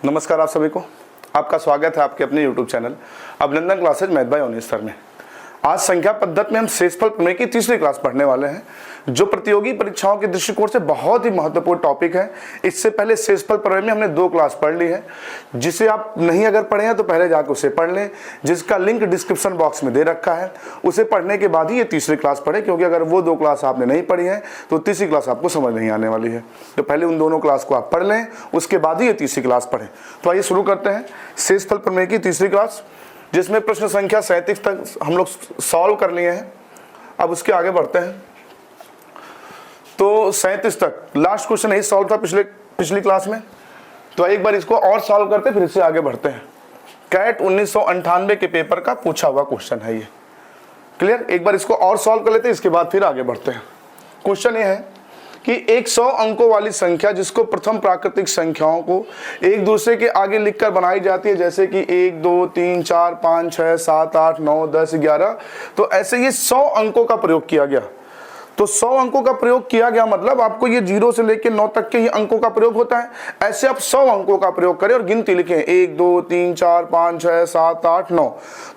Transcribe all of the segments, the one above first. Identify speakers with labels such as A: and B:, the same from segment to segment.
A: नमस्कार आप सभी को, आपका स्वागत है आपके अपने YouTube चैनल अभिनंदन क्लासेज मैथ बाय ओनिस सर में। आज संख्या पद्धति में हम शेषफल प्रमेय की तीसरी क्लास पढ़ने वाले हैं, जो प्रतियोगी परीक्षाओं के दृष्टिकोण से बहुत ही महत्वपूर्ण टॉपिक है। इससे पहले शेषफल प्रमेय में हमने 2 क्लास पढ़ ली है, जिसे आप नहीं अगर पढ़े हैं तो पहले जाकर उसे पढ़ लें, जिसका लिंक डिस्क्रिप्शन बॉक्स में दे रखा है। उसे पढ़ने के बाद ही ये तीसरी क्लास पढ़े, क्योंकि अगर वो 2 क्लास आपने नहीं पढ़ी है तो तीसरी क्लास आपको समझ नहीं आने वाली है। तो पहले उन दोनों क्लास को आप पढ़ लें, उसके बाद ही ये तीसरी क्लास पढ़ें। तो आइए शुरू करते हैं शेषफल प्रमेय की तीसरी क्लास, जिसमें प्रश्न संख्या 37 तक हम लोग सॉल्व कर लिए हैं। अब उसके आगे बढ़ते हैं। तो 37 तक लास्ट क्वेश्चन यही सॉल्व था पिछली क्लास में। तो एक बार इसको और सॉल्व करते फिर इससे आगे बढ़ते हैं। कैट 1998 के पेपर का पूछा हुआ क्वेश्चन है ये। क्लियर? एक बार इसको और सॉल्व कर लेते हैं, इसके बाद फिर आगे बढ़ते हैं। क्वेश्चन ये है कि एक 100 अंकों वाली संख्या जिसको प्रथम प्राकृतिक संख्याओं को एक दूसरे के आगे लिखकर बनाई जाती है, जैसे कि 1 2 3 4 5 6 7 8 9 10 11, तो ऐसे ये 100 अंकों का प्रयोग किया गया। तो 100 अंकों का प्रयोग किया गया मतलब आपको ये 0 से लेकर 9 तक के ही अंकों का प्रयोग होता है। ऐसे आप 100 अंकों का प्रयोग करें और गिनती लिखें 1 2 3 4 5 6 7 8 9।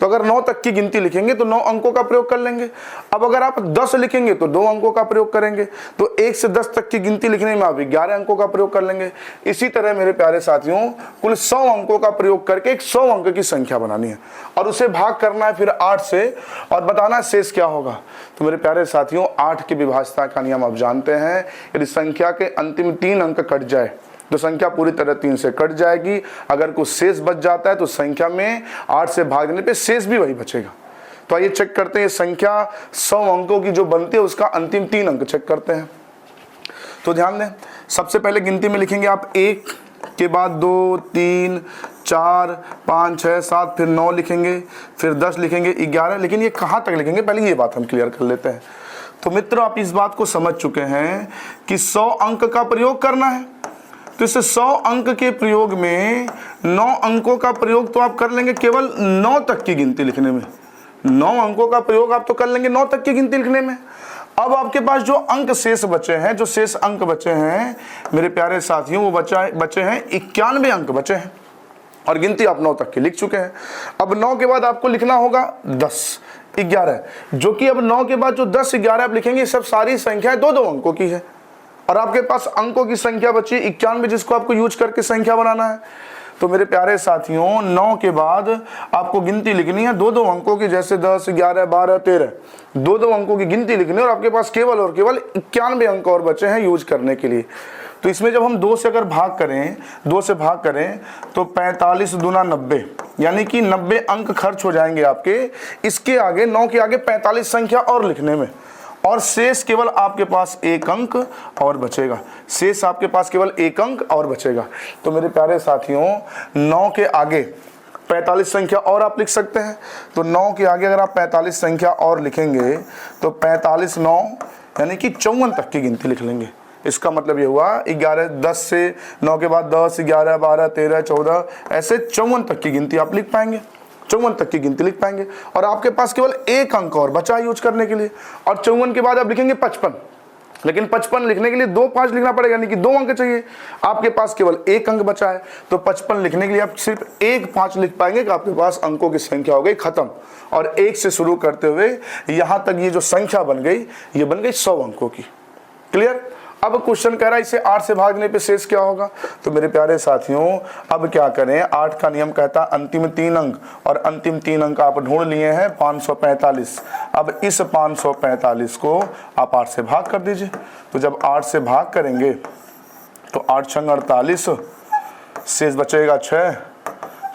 A: तो अगर 9 तक की गिनती लिखेंगे तो 9 अंकों का प्रयोग कर लेंगे। अब अगर आप 10 लिखेंगे तो 2 अंकों का प्रयोग करेंगे। तो 1 से 10 तक की गिनती लिखने में आप 11 अंकों का प्रयोग कर लेंगे। इसी तरह मेरे प्यारे साथियों, कुल 100 अंकों का प्रयोग करके एक 100 अंक की संख्या बनानी है और उसे भाग करना है फिर 8 से और बताना शेष क्या होगा। तो मेरे प्यारे साथियों, 8 की विभाज्यता का नियम आप जानते हैं। यदि संख्या के अंतिम 3 अंक कट जाए तो संख्या पूरी तरह 3 से कट जाएगी। अगर कुछ शेष बच जाता है तो संख्या में 8 से भाग देने पे शेष भी वही बचेगा। तो आइए चेक करते हैं, संख्या 100 अंकों की जो बनती है उसका अंतिम 3 अंक चेक करते हैं। तो ध्यान दें, सबसे पहले गिनती में लिखेंगे आप 1 के बाद 2 3 4 5 6 7, फिर 9 लिखेंगे, फिर 10 लिखेंगे, 11। लेकिन ये कहाँ तक लिखेंगे, पहले ये बात हम क्लियर कर लेते हैं। तो मित्रों, आप इस बात को समझ चुके हैं कि 100 अंक का प्रयोग करना है। तो इस 100 अंक के प्रयोग में 9 अंकों का प्रयोग तो आप कर लेंगे केवल 9 तक की गिनती लिखने में। 9 अंकों का प्रयोग आप तो कर लेंगे 9 तक की गिनती लिखने में। अब आपके पास जो अंक शेष बचे हैं, जो शेष अंक बचे हैं मेरे प्यारे साथियों, वो बचे हैं 91 अंक बचे हैं और गिनती आप 9 तक की लिख चुके हैं। अब 9 के बाद आपको लिखना होगा 10 11, जो कि अब 9 के बाद जो 10 11 आप लिखेंगे, सब सारी संख्याएं 2 2 अंकों की है और आपके पास अंकों की संख्या बची 91, जिसको आपको यूज करके संख्या बनाना है। तो मेरे प्यारे साथियों, 9 के बाद आपको गिनती लिखनी है 2 2 अंकों की, जैसे 10 11 12 13, 2 2 अंकों की गिनती लिखनी है और आपके पास केवल और केवल 91 अंक और बचे हैं यूज करने के लिए। तो इसमें जब हम 2 से अगर भाग करें, 2 से भाग करें तो 45 दूना 90, यानी कि 90 अंक खर्च हो जाएंगे आपके। इसके आगे 9 के आगे 45 संख्या और लिखने में, और शेष केवल आपके पास 1 अंक और बचेगा। शेष आपके पास केवल 1 अंक और बचेगा। तो मेरे प्यारे साथियों, 9 के आगे 45 संख्या और आप लिख सकते हैं। तो 9 के आगे अगर आप 45 संख्या और लिखेंगे तो 45 9 यानी कि 54 तक की गिनती लिख लेंगे। इसका मतलब ये हुआ 11 10 से 9 के बाद 10 11 12 13 14, ऐसे 54 तक की गिनती आप लिख पाएंगे। 54 तक की गिनती लिख पाएंगे और आपके पास केवल 1 अंक और बचा यूज करने के लिए। और 54 के बाद आप लिखेंगे 55, लेकिन 55 लिखने के लिए 2 5 लिखना पड़ेगा, यानी कि 2 अंक चाहिए। आपके पास केवल 1 अंक बचा है, तो 55 लिखने के लिए आप सिर्फ 1 5 लिख पाएंगे कि आपके पास अंकों की संख्या हो गई खत्म। और 1 से शुरू करते हुए यहां तक ये जो संख्या बन गई, ये बन गई 100 अंकों की। क्लियर? अब क्वेश्चन कह रहा है इसे 8 से भागने पे शेष क्या होगा। तो मेरे प्यारे साथियों, अब क्या करें, 8 का नियम कहता है अंतिम 3 अंक, और अंतिम 3 अंक आप ढूंढ लिए हैं 545। अब इस 545 को आप 8 से भाग कर दीजिए। तो जब 8 से भाग करेंगे तो 8 छंग 48, शेष बचेगा 6,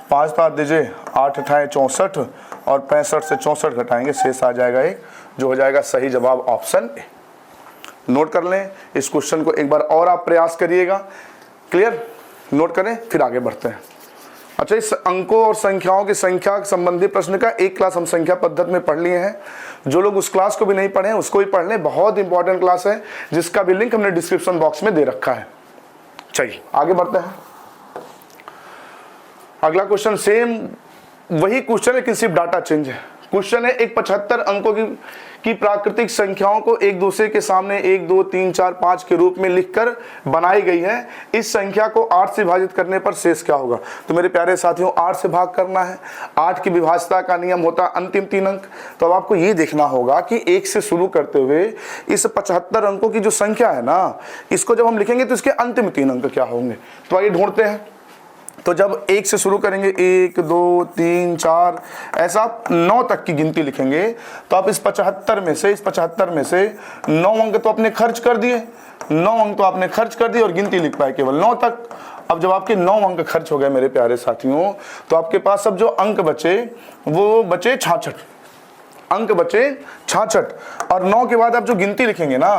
A: 5 काट दीजिए, 8 अठाए 64 और 65 से 64 घटाएंगे, शेष आ जाएगा 1, जो हो जाएगा सही जवाब ऑप्शन ए। नोट कर लें, इस क्वेश्चन को एक बार और आप प्रयास करिएगा। क्लियर? नोट करें, फिर आगे बढ़ते हैं। अच्छा, इस अंकों और संख्याओं की संख्या संबंधी प्रश्न का एक क्लास हम संख्या पद्धति में पढ़ लिए हैं। जो लोग उस क्लास को भी नहीं पढ़े हैं उसको भी पढ़ लें, बहुत इंपॉर्टेंट क्लास है, जिसका भी लिंक हमने डिस्क्रिप्शन बॉक्स में दे रखा है। चलिए आगे बढ़ते हैं। अगला क्वेश्चन सेम वही क्वेश्चन है, लेकिन सिर्फ डाटा चेंज है। क्वेश्चन है एक 75 अंकों कि प्राकृतिक संख्याओं को एक दूसरे के सामने 1 2 3 4 5 के रूप में लिखकर बनाई गई है। इस संख्या को 8 से विभाजित करने पर शेष क्या होगा? तो मेरे प्यारे साथियों 8 से भाग करना है। 8 की विभाज्यता का नियम होता है अंतिम 3 अंक। तो अब आपको ये देखना होगा कि 1 से शुरू करते हुए इस 75 अंकों की जो संख्या है ना, इसको जब हम लिखेंगे तो इसके अंतिम 3 अंक क्या होंगे? तो आइए ढूंढते हैं। तो जब 1 से शुरू करेंगे 1 2 3 4 ऐसा आप 9 तक की गिनती लिखेंगे तो आप इस 75 में से 9 अंक तो आपने खर्च कर दिए, 9 अंक तो आपने खर्च कर दिए और गिनती लिख पाए केवल 9 तक। अब जब आपके 9 अंक खर्च हो गए मेरे प्यारे साथियों, तो आपके पास अब जो अंक बचे वो बचे 66 अंक बचे 66। और 9 के बाद आप जो गिनती लिखेंगे ना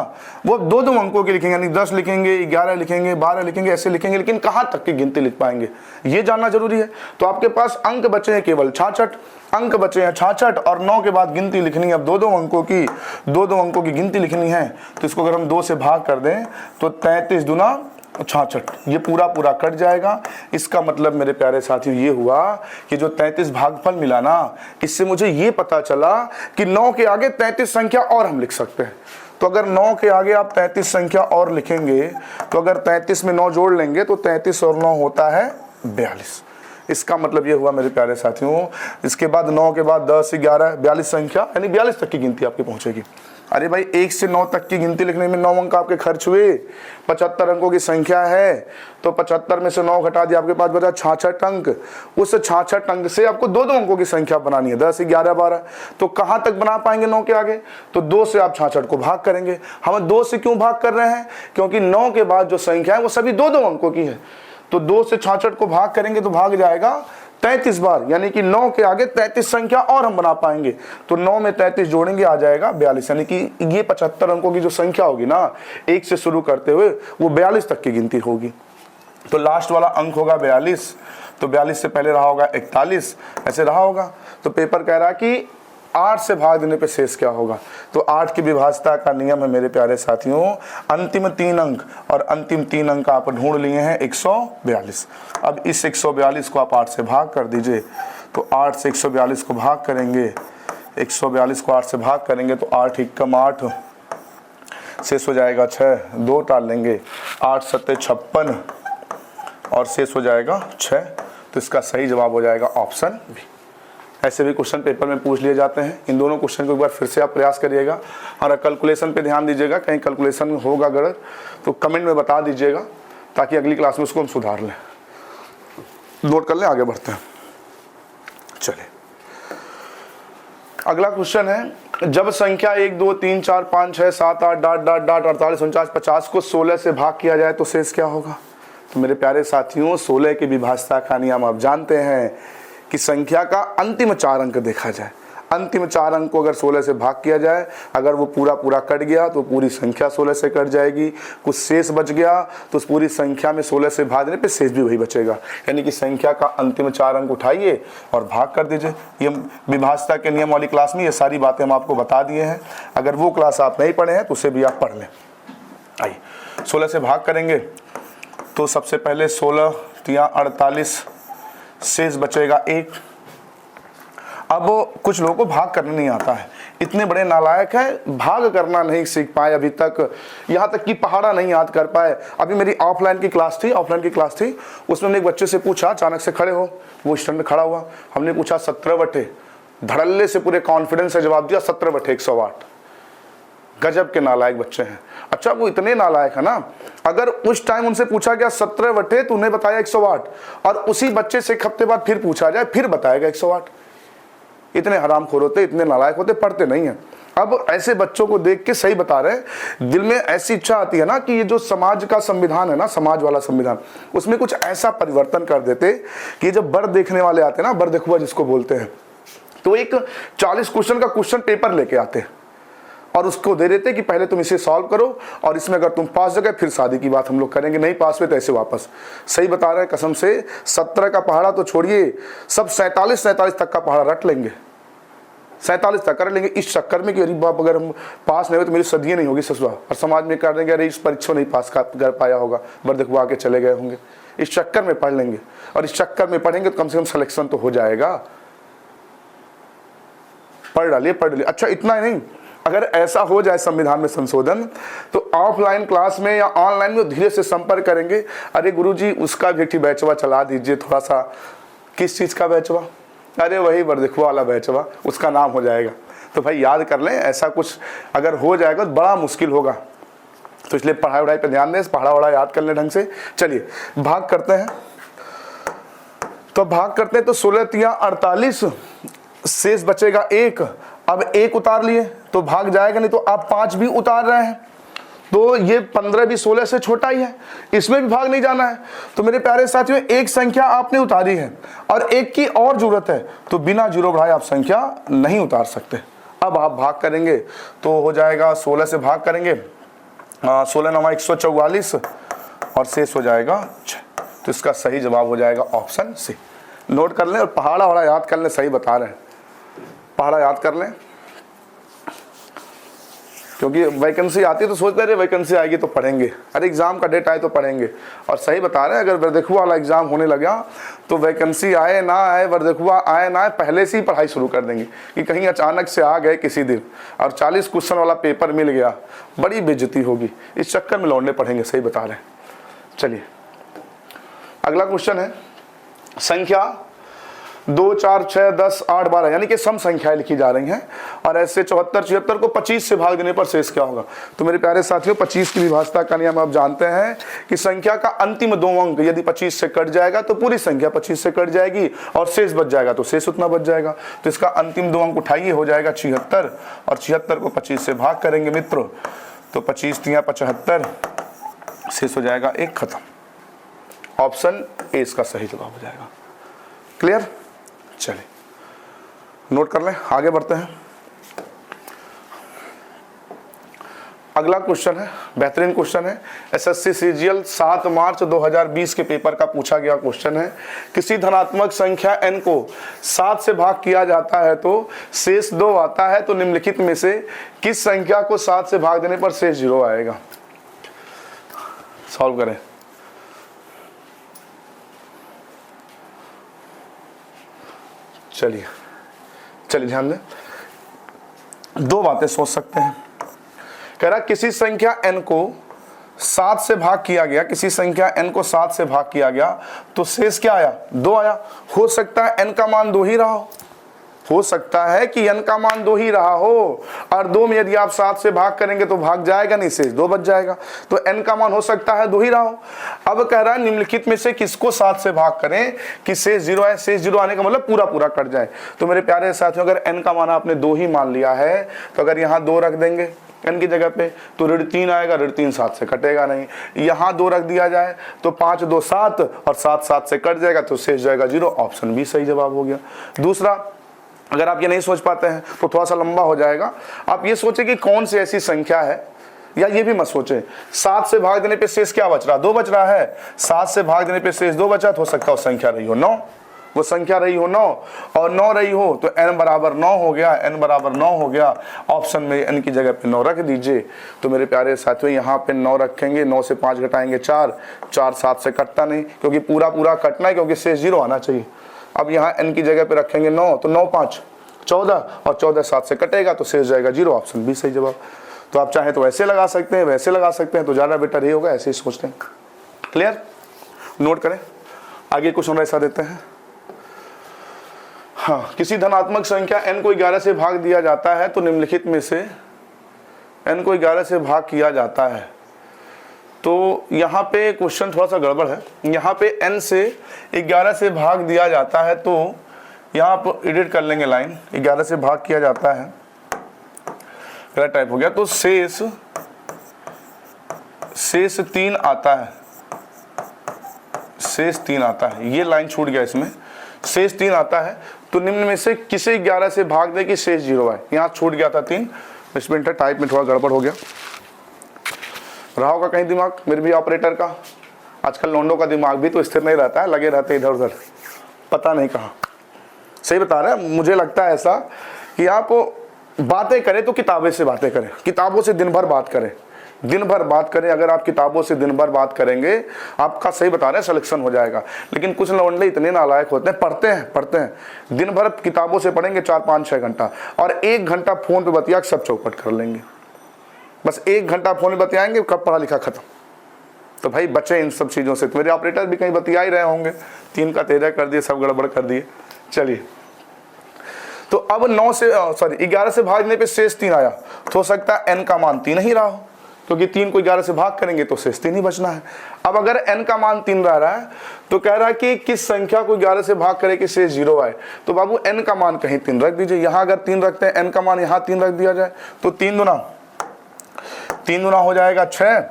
A: वो 2 अंकों की लिखेंगे, यानी 10 लिखेंगे, 11 लिखेंगे, 12 लिखेंगे, ऐसे लिखेंगे, लेकिन कहां तक की गिनती लिख पाएंगे ये जानना जरूरी है। तो आपके पास अंक बचे हैं केवल 66 अंक बचे हैं 66 और 9 के बाद गिनती लिखनी है अब 2 अंकों की, 2 अंकों की गिनती लिखनी है। तो इसको अगर हम 2 से भाग कर दें तो 33 दूना 66, ये पूरा कट जाएगा। इसका मतलब मेरे प्यारे साथियों ये हुआ कि जो 33 भागफल मिला ना, इससे मुझे ये पता चला कि 9 के आगे 33 संख्या और हम लिख सकते हैं। तो अगर 9 के आगे आप 33 संख्या और लिखेंगे तो अगर 33 में 9 जोड़ लेंगे तो 33 और 9 होता है 42। इसका मतलब ये हुआ मेरे प्यारे साथियों, इसके बाद 9 के बाद 10 11 42 संख्या, यानी 42 तक की गिनती आपकी पहुंचेगी। अरे भाई 1 से 9 तक की गिनती लिखने में 9 अंक आपके खर्च हुए, 75 अंकों की संख्या है तो 75 में से 9 घटा दिया, आपके पास बचा 66 अंक। उस 66 अंक से आपको 2 अंकों की संख्या बनानी है, 10 11 12। तो कहां तक बना पाएंगे 9 के आगे? तो 2 से आप 66 को भाग करेंगे। हम 2 से क्यों भाग कर रहे हैं? क्योंकि 9 के बाद जो संख्या है वो सभी 2 अंकों की है। तो 2 से 66 को भाग करेंगे तो भाग जाएगा 33 बार, यानी कि 9 के आगे 33 संख्या और हम बना पाएंगे। तो 9 में 33 जोड़ेंगे आ जाएगा 42, यानी कि ये 75 अंकों की जो संख्या होगी ना 1 से शुरू करते हुए वो 42 तक की गिनती होगी। तो लास्ट वाला अंक होगा 42। तो 42 से पहले रहा होगा 41, ऐसे रहा होगा। तो पेपर कह रहा है कि 8 से भाग देने पे शेष क्या होगा? तो 8 की विभाज्यता का नियम है मेरे प्यारे साथियों अंतिम 3 अंक, और अंतिम 3 अंक आप ढूंढ लिए हैं 142। अब इस 142 को आप 8 से भाग कर दीजिए। तो 8 से 142 को भाग करेंगे, 142 को 8 से भाग करेंगे तो 8 एकम 8, शेष हो जाएगा 6, 2 टाल लेंगे, 8 7 56 और शेष हो जाएगा 6। तो इसका सही जवाब हो जाएगा ऑप्शन बी। ऐसे भी क्वेश्चन पेपर में पूछ लिए जाते हैं। इन दोनों क्वेश्चन को एक बार फिर से आप प्रयास करिएगा और कैलकुलेशन पे ध्यान दीजिएगा, कहीं कैलकुलेशन होगा गलत तो कमेंट में बता दीजिएगा ताकि अगली क्लास में उसको हम सुधार लें। नोट कर लें, आगे बढ़ते हैं। चलिए अगला क्वेश्चन है, जब संख्या 1 2 3 4 5 6 7 8 डॉट डॉट डॉट 48 49 50 को 16 से भाग किया जाए तो शेष क्या होगा? तो मेरे प्यारे साथियों 16 की विभाज्यता का नियम आप जानते हैं कि संख्या का अंतिम 4 अंक देखा जाए। अंतिम 4 अंक को अगर 16 से भाग किया जाए, अगर वो पूरा कट गया तो पूरी संख्या 16 से कट जाएगी। कुछ शेष बच गया तो उस पूरी संख्या में 16 से भागने पे शेष भी वही बचेगा, यानी कि संख्या का अंतिम 4 अंक उठाइए और भाग कर दीजिए। ये विभाज्यता के नियम वाली क्लास में ये सारी बातें हम आपको बता दिए हैं। अगर वो क्लास आप नहीं पढ़े हैं तो उसे भी आप पढ़ लें। आइए 16 से भाग करेंगे तो सबसे पहले 16 तिया 48, शेष बचेगा 1। अब कुछ लोगों को भाग करने नहीं आता है, इतने बड़े नालायक हैं, भाग करना नहीं सीख पाए अभी तक, यहाँ तक कि पहाड़ा नहीं याद कर पाए। अभी मेरी ऑफलाइन की क्लास थी, उसमें हमने एक बच्चे से पूछा, अचानक से खड़े हो, वो स्टैंड में खड़ा हुआ, हमने पूछा 17 बटे, धड़ल्ले से पूरे कॉन्फिडेंस से जवाब दिया 17 बटे 108। गजब के नालायक बच्चे हैं। अच्छा वो इतने नालायक है ना, अगर उस टाइम उनसे पूछा गया 17 बटे तो उन्हें बताया 108, और उसी बच्चे से एक हफ्ते बाद फिर पूछा जाए फिर बताएगा 108। इतने हरामखोर होते, इतने नालायक होते, पढ़ते नहीं है। अब ऐसे बच्चों को देख के सही बता रहे, दिल में ऐसी इच्छा आती है ना कि ये जो समाज का संविधान है ना, समाज वाला संविधान, उसमें कुछ ऐसा परिवर्तन कर देते कि जब बर देखने वाले आते ना, बर देखुआ जिसको बोलते हैं, तो एक 40 क्वेश्चन का क्वेश्चन पेपर लेके आते और उसको दे देते कि पहले तुम इसे सॉल्व करो और इसमें अगर तुम पास हो गए फिर शादी की बात हम लोग करेंगे, नहीं पास हुए तो ऐसे वापस। सही बता रहे हैं कसम से, 17 का पहाड़ा तो छोड़िए, सब 47 तक का पहाड़ा रट लेंगे, 47 तक कर लेंगे, इस चक्कर में कि अरे बाप अगर हम पास नहीं हुए तो मेरी सदियाँ नहीं होगी ससुरा, और समाज में कर देंगे अरे इस परीक्षा नहीं पास कर पाया होगा, बर देखो आके चले गए होंगे, इस चक्कर में पढ़ लेंगे। और इस चक्कर में पढ़ेंगे तो कम से कम सिलेक्शन तो हो जाएगा। पढ़ डालिए। अच्छा इतना ही नहीं, अगर ऐसा हो जाए संविधान में संशोधन तो ऑफलाइन क्लास में या ऑनलाइन में धीरे से संपर्क करेंगे, अरे गुरुजी उसका भी एक बैचवा चला दीजिए थोड़ा सा। किस चीज़ का बैचवा? अरे वही वर्दखुआ वाला बैचवा, उसका नाम हो जाएगा। तो भाई याद कर लें, ऐसा कुछ अगर हो जाएगा तो बड़ा मुश्किल होगा, तो इसलिए पढ़ाई वढ़ाई पर ध्यान दें, पढ़ा वढ़ा याद कर लें ढंग से। चलिए भाग करते हैं, तो भाग करते हैं तो 16 तिया 48, शेष बचेगा 1। अब 1 उतार लिए तो भाग जाएगा, नहीं तो आप 5 भी उतार रहे हैं तो ये 15 भी 16 से छोटा ही है, इसमें भी भाग नहीं जाना है। तो मेरे प्यारे साथियों, एक संख्या आपने उतारी है और एक की और जरूरत है, तो बिना जीरो बढ़ाए आप संख्या नहीं उतार सकते। अब आप भाग करेंगे तो हो जाएगा 16 से भाग करेंगे, 16 9 144 और शेष हो जाएगा 6। तो इसका सही जवाब हो जाएगा ऑप्शन सी। नोट कर लें और पहाड़ा वहाड़ा याद कर लें, सही बता रहे हैं, पहाड़ा याद कर लें, क्योंकि वैकेंसी आती है तो सोचते रहे वैकेंसी आएगी तो पढ़ेंगे, अरे एग्जाम का डेट आए तो पढ़ेंगे। और सही बता रहे हैं, अगर वर्दखुआ वाला एग्जाम होने लगा तो वैकेंसी आए ना आए, वर्दखुआ आए ना आए, पहले से ही पढ़ाई शुरू कर देंगे कि कहीं अचानक से आ गए किसी दिन और 40 क्वेश्चन वाला पेपर मिल गया, बड़ी बेइज्जती होगी। इस चक्कर में लौटने पढ़ेंगे, सही बता रहे हैं। चलिए अगला क्वेश्चन है, संख्या 2 4 6 10 8 12 यानी कि सम संख्याएं लिखी जा रही हैं और ऐसे 74 76 को 25 से भाग देने पर शेष क्या होगा। तो मेरे प्यारे साथियों, 25 की विभाज्यता का नियम आप जानते हैं कि संख्या का अंतिम 2 अंक यदि 25 से कट जाएगा तो पूरी संख्या 25 से कट जाएगी और शेष बच जाएगा तो शेष उतना बच जाएगा। तो इसका अंतिम 2 अंक उठाइए, हो जाएगा 76 और 76 को 25 से भाग करेंगे मित्रों, तो 25 तिया 75, शेष हो जाएगा 1, खत्म। ऑप्शन ए इसका सही जवाब हो जाएगा। क्लियर? चलिए नोट कर लें, आगे बढ़ते हैं। अगला क्वेश्चन है, बेहतरीन क्वेश्चन है, एसएससी सीजीएल 7 मार्च 2020 के पेपर का पूछा गया क्वेश्चन है। किसी धनात्मक संख्या n को 7 से भाग किया जाता है तो शेष 2 आता है, तो निम्नलिखित में से किस संख्या को 7 से भाग देने पर शेष 0 आएगा। सॉल्व करें। चलिए ध्यान दें, 2 बातें सोच सकते हैं। कह रहा किसी संख्या n को 7 से भाग किया गया, किसी संख्या n को 7 से भाग किया गया तो शेष क्या आया, 2 आया। हो सकता है n का मान 2 ही रहा हो सकता है कि n का मान 2 ही रहा हो, और 2 में यदि आप 7 से भाग करेंगे तो भाग जाएगा नहीं, शेष 2 बच जाएगा। तो n का मान हो सकता है 2 ही रहा हो। अब कह रहा है निम्नलिखित में से किसको 7 से भाग करें कि शेष 0 आए। शेष 0 आने का मतलब पूरा कट जाए। तो मेरे प्यारे साथियों, अगर n का मान आपने 2 ही मान लिया है तो अगर यहाँ 2 रख देंगे n की जगह पे तो ऋण 3 आएगा, ऋण 3 7 से कटेगा नहीं। यहाँ 2 रख दिया जाए तो 5 2 7 और 7 7 से कट जाएगा तो शेष जाएगा 0। ऑप्शन बी सही जवाब हो गया। दूसरा, अगर आप ये नहीं सोच पाते हैं तो थोड़ा सा लंबा हो जाएगा। आप ये सोचें कि कौन सी ऐसी संख्या है, या ये भी मत सोचें 7 से भाग देने पे शेष क्या बच रहा, 2 बच रहा है। 7 से भाग देने पे शेष 2 बचा, तो हो सकता है वो संख्या रही हो 9, वो संख्या रही हो 9 और 9 रही हो तो n बराबर 9 हो गया, n बराबर 9 हो गया। ऑप्शन में n की जगह पे 9 रख दीजिए। तो मेरे प्यारे साथियों, यहाँ पे 9 रखेंगे, 9 से 5 घटाएंगे 4, 4 7 से कटता नहीं क्योंकि पूरा कटना है, क्योंकि शेष 0 आना चाहिए। अब यहाँ n की जगह पे रखेंगे 9, तो 9 5 14 और 14 7 से कटेगा तो शेष जाएगा 0। ऑप्शन बी सही जवाब। तो आप चाहें तो ऐसे लगा सकते हैं, वैसे लगा सकते हैं, तो ज़्यादा बेटर ही होगा, ऐसे ही सोचते हैं। क्लियर? नोट करें, आगे कुछ और ऐसा देते हैं। हाँ, किसी धनात्मक संख्या n को 11 से भाग दिया जाता है तो निम्नलिखित में से n को 11 से भाग किया जाता है। तो यहाँ पे क्वेश्चन थोड़ा सा गड़बड़ है। यहाँ पे n से 11 से भाग दिया जाता है, तो यहाँ आप एडिट कर लेंगे लाइन, 11 से भाग किया जाता है, गलत टाइप हो गया। तो शेष 3 आता है, शेष 3 आता है, ये लाइन छूट गया, इसमें शेष 3 आता है। तो निम्न में से किसे 11 से भाग दे कि शेष 0 आए, यहाँ छूट गया था 3, इसमें टाइप में थोड़ा गड़बड़ हो गया। रहा होगा कहीं दिमाग मेरे भी ऑपरेटर का। आजकल लौंडों का दिमाग भी तो स्थिर नहीं रहता है, लगे रहते इधर उधर, पता नहीं कहाँ। सही बता रहे हैं, मुझे लगता है ऐसा कि आप बातें करें तो किताबें से बातें करें, किताबों से दिन भर बात करें, दिन भर बात करें, अगर आप किताबों से दिन भर बात करेंगे, आपका सही बता रहे हैं सिलेक्शन हो जाएगा। लेकिन कुछ लौंडे इतने नालायक होते हैं, पढ़ते हैं दिन भर किताबों से पढ़ेंगे 4-5-6 घंटा, और 1 घंटा फोन पे बतिया सब चौपट कर लेंगे। बस 1 घंटा फोन पे बतियाएंगे, कब पढ़ा लिखा खत्म। तो भाई बचे इन सब चीज़ों से। तो मेरे ऑपरेटर भी कहीं बतिया ही रहे होंगे, 3 का 13 कर दिए, सब गड़बड़ कर दिए। चलिए, तो अब 11 से भागने पे शेष 3 आया, तो हो सकता है n का मान 3 ही रहा हो, क्योंकि 3 को 11 से भाग करेंगे तो शेष 3 ही बचना है। अब अगर n का मान 3 रह रहा है तो कह रहा है कि किस संख्या को 11 से भाग करे कि शेष 0 आए। तो बाबू n का मान कहीं 3 रख दीजिए। यहाँ अगर 3 रखते हैं, n का मान यहाँ 3 रख दिया जाए तो 3 दूना हो जाएगा 6,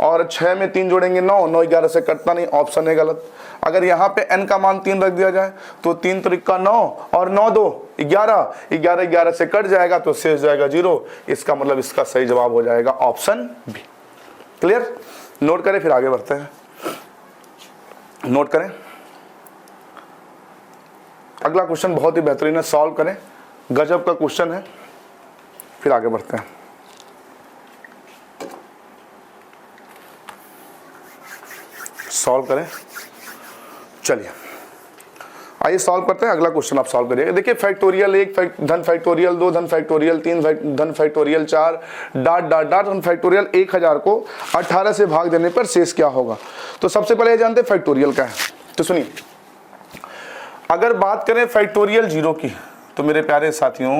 A: और 6 में 3 जोड़ेंगे 9, 9 11 से कटता नहीं, ऑप्शन है गलत। अगर यहाँ पे n का मान 3 रख दिया जाए तो 3 त्रिका 9 और 9 2 11, 11 से कट जाएगा तो शेष जाएगा 0। इसका मतलब इसका सही जवाब हो जाएगा ऑप्शन बी। क्लियर? नोट करें, फिर आगे बढ़ते हैं। नोट करें, अगला क्वेश्चन बहुत ही बेहतरीन है, सॉल्व करें, गजब का क्वेश्चन है, फिर आगे बढ़ते हैं। सॉल्व करें, चलिए आइए सॉल्व करते हैं। अगला क्वेश्चन आप सॉल्व करिएगा। देखिए, फैक्टोरियल 1 धन फैक्टोरियल 2 धन फैक्टोरियल 3 धन फैक्टोरियल 4 डाट डाट डाट धन फैक्टोरियल 1000 को 18 से भाग देने पर शेष क्या होगा। तो सबसे पहले जानते हैं फैक्टोरियल क्या है। तो सुनिए, अगर बात करें फैक्टोरियल 0 की, तो मेरे प्यारे साथियों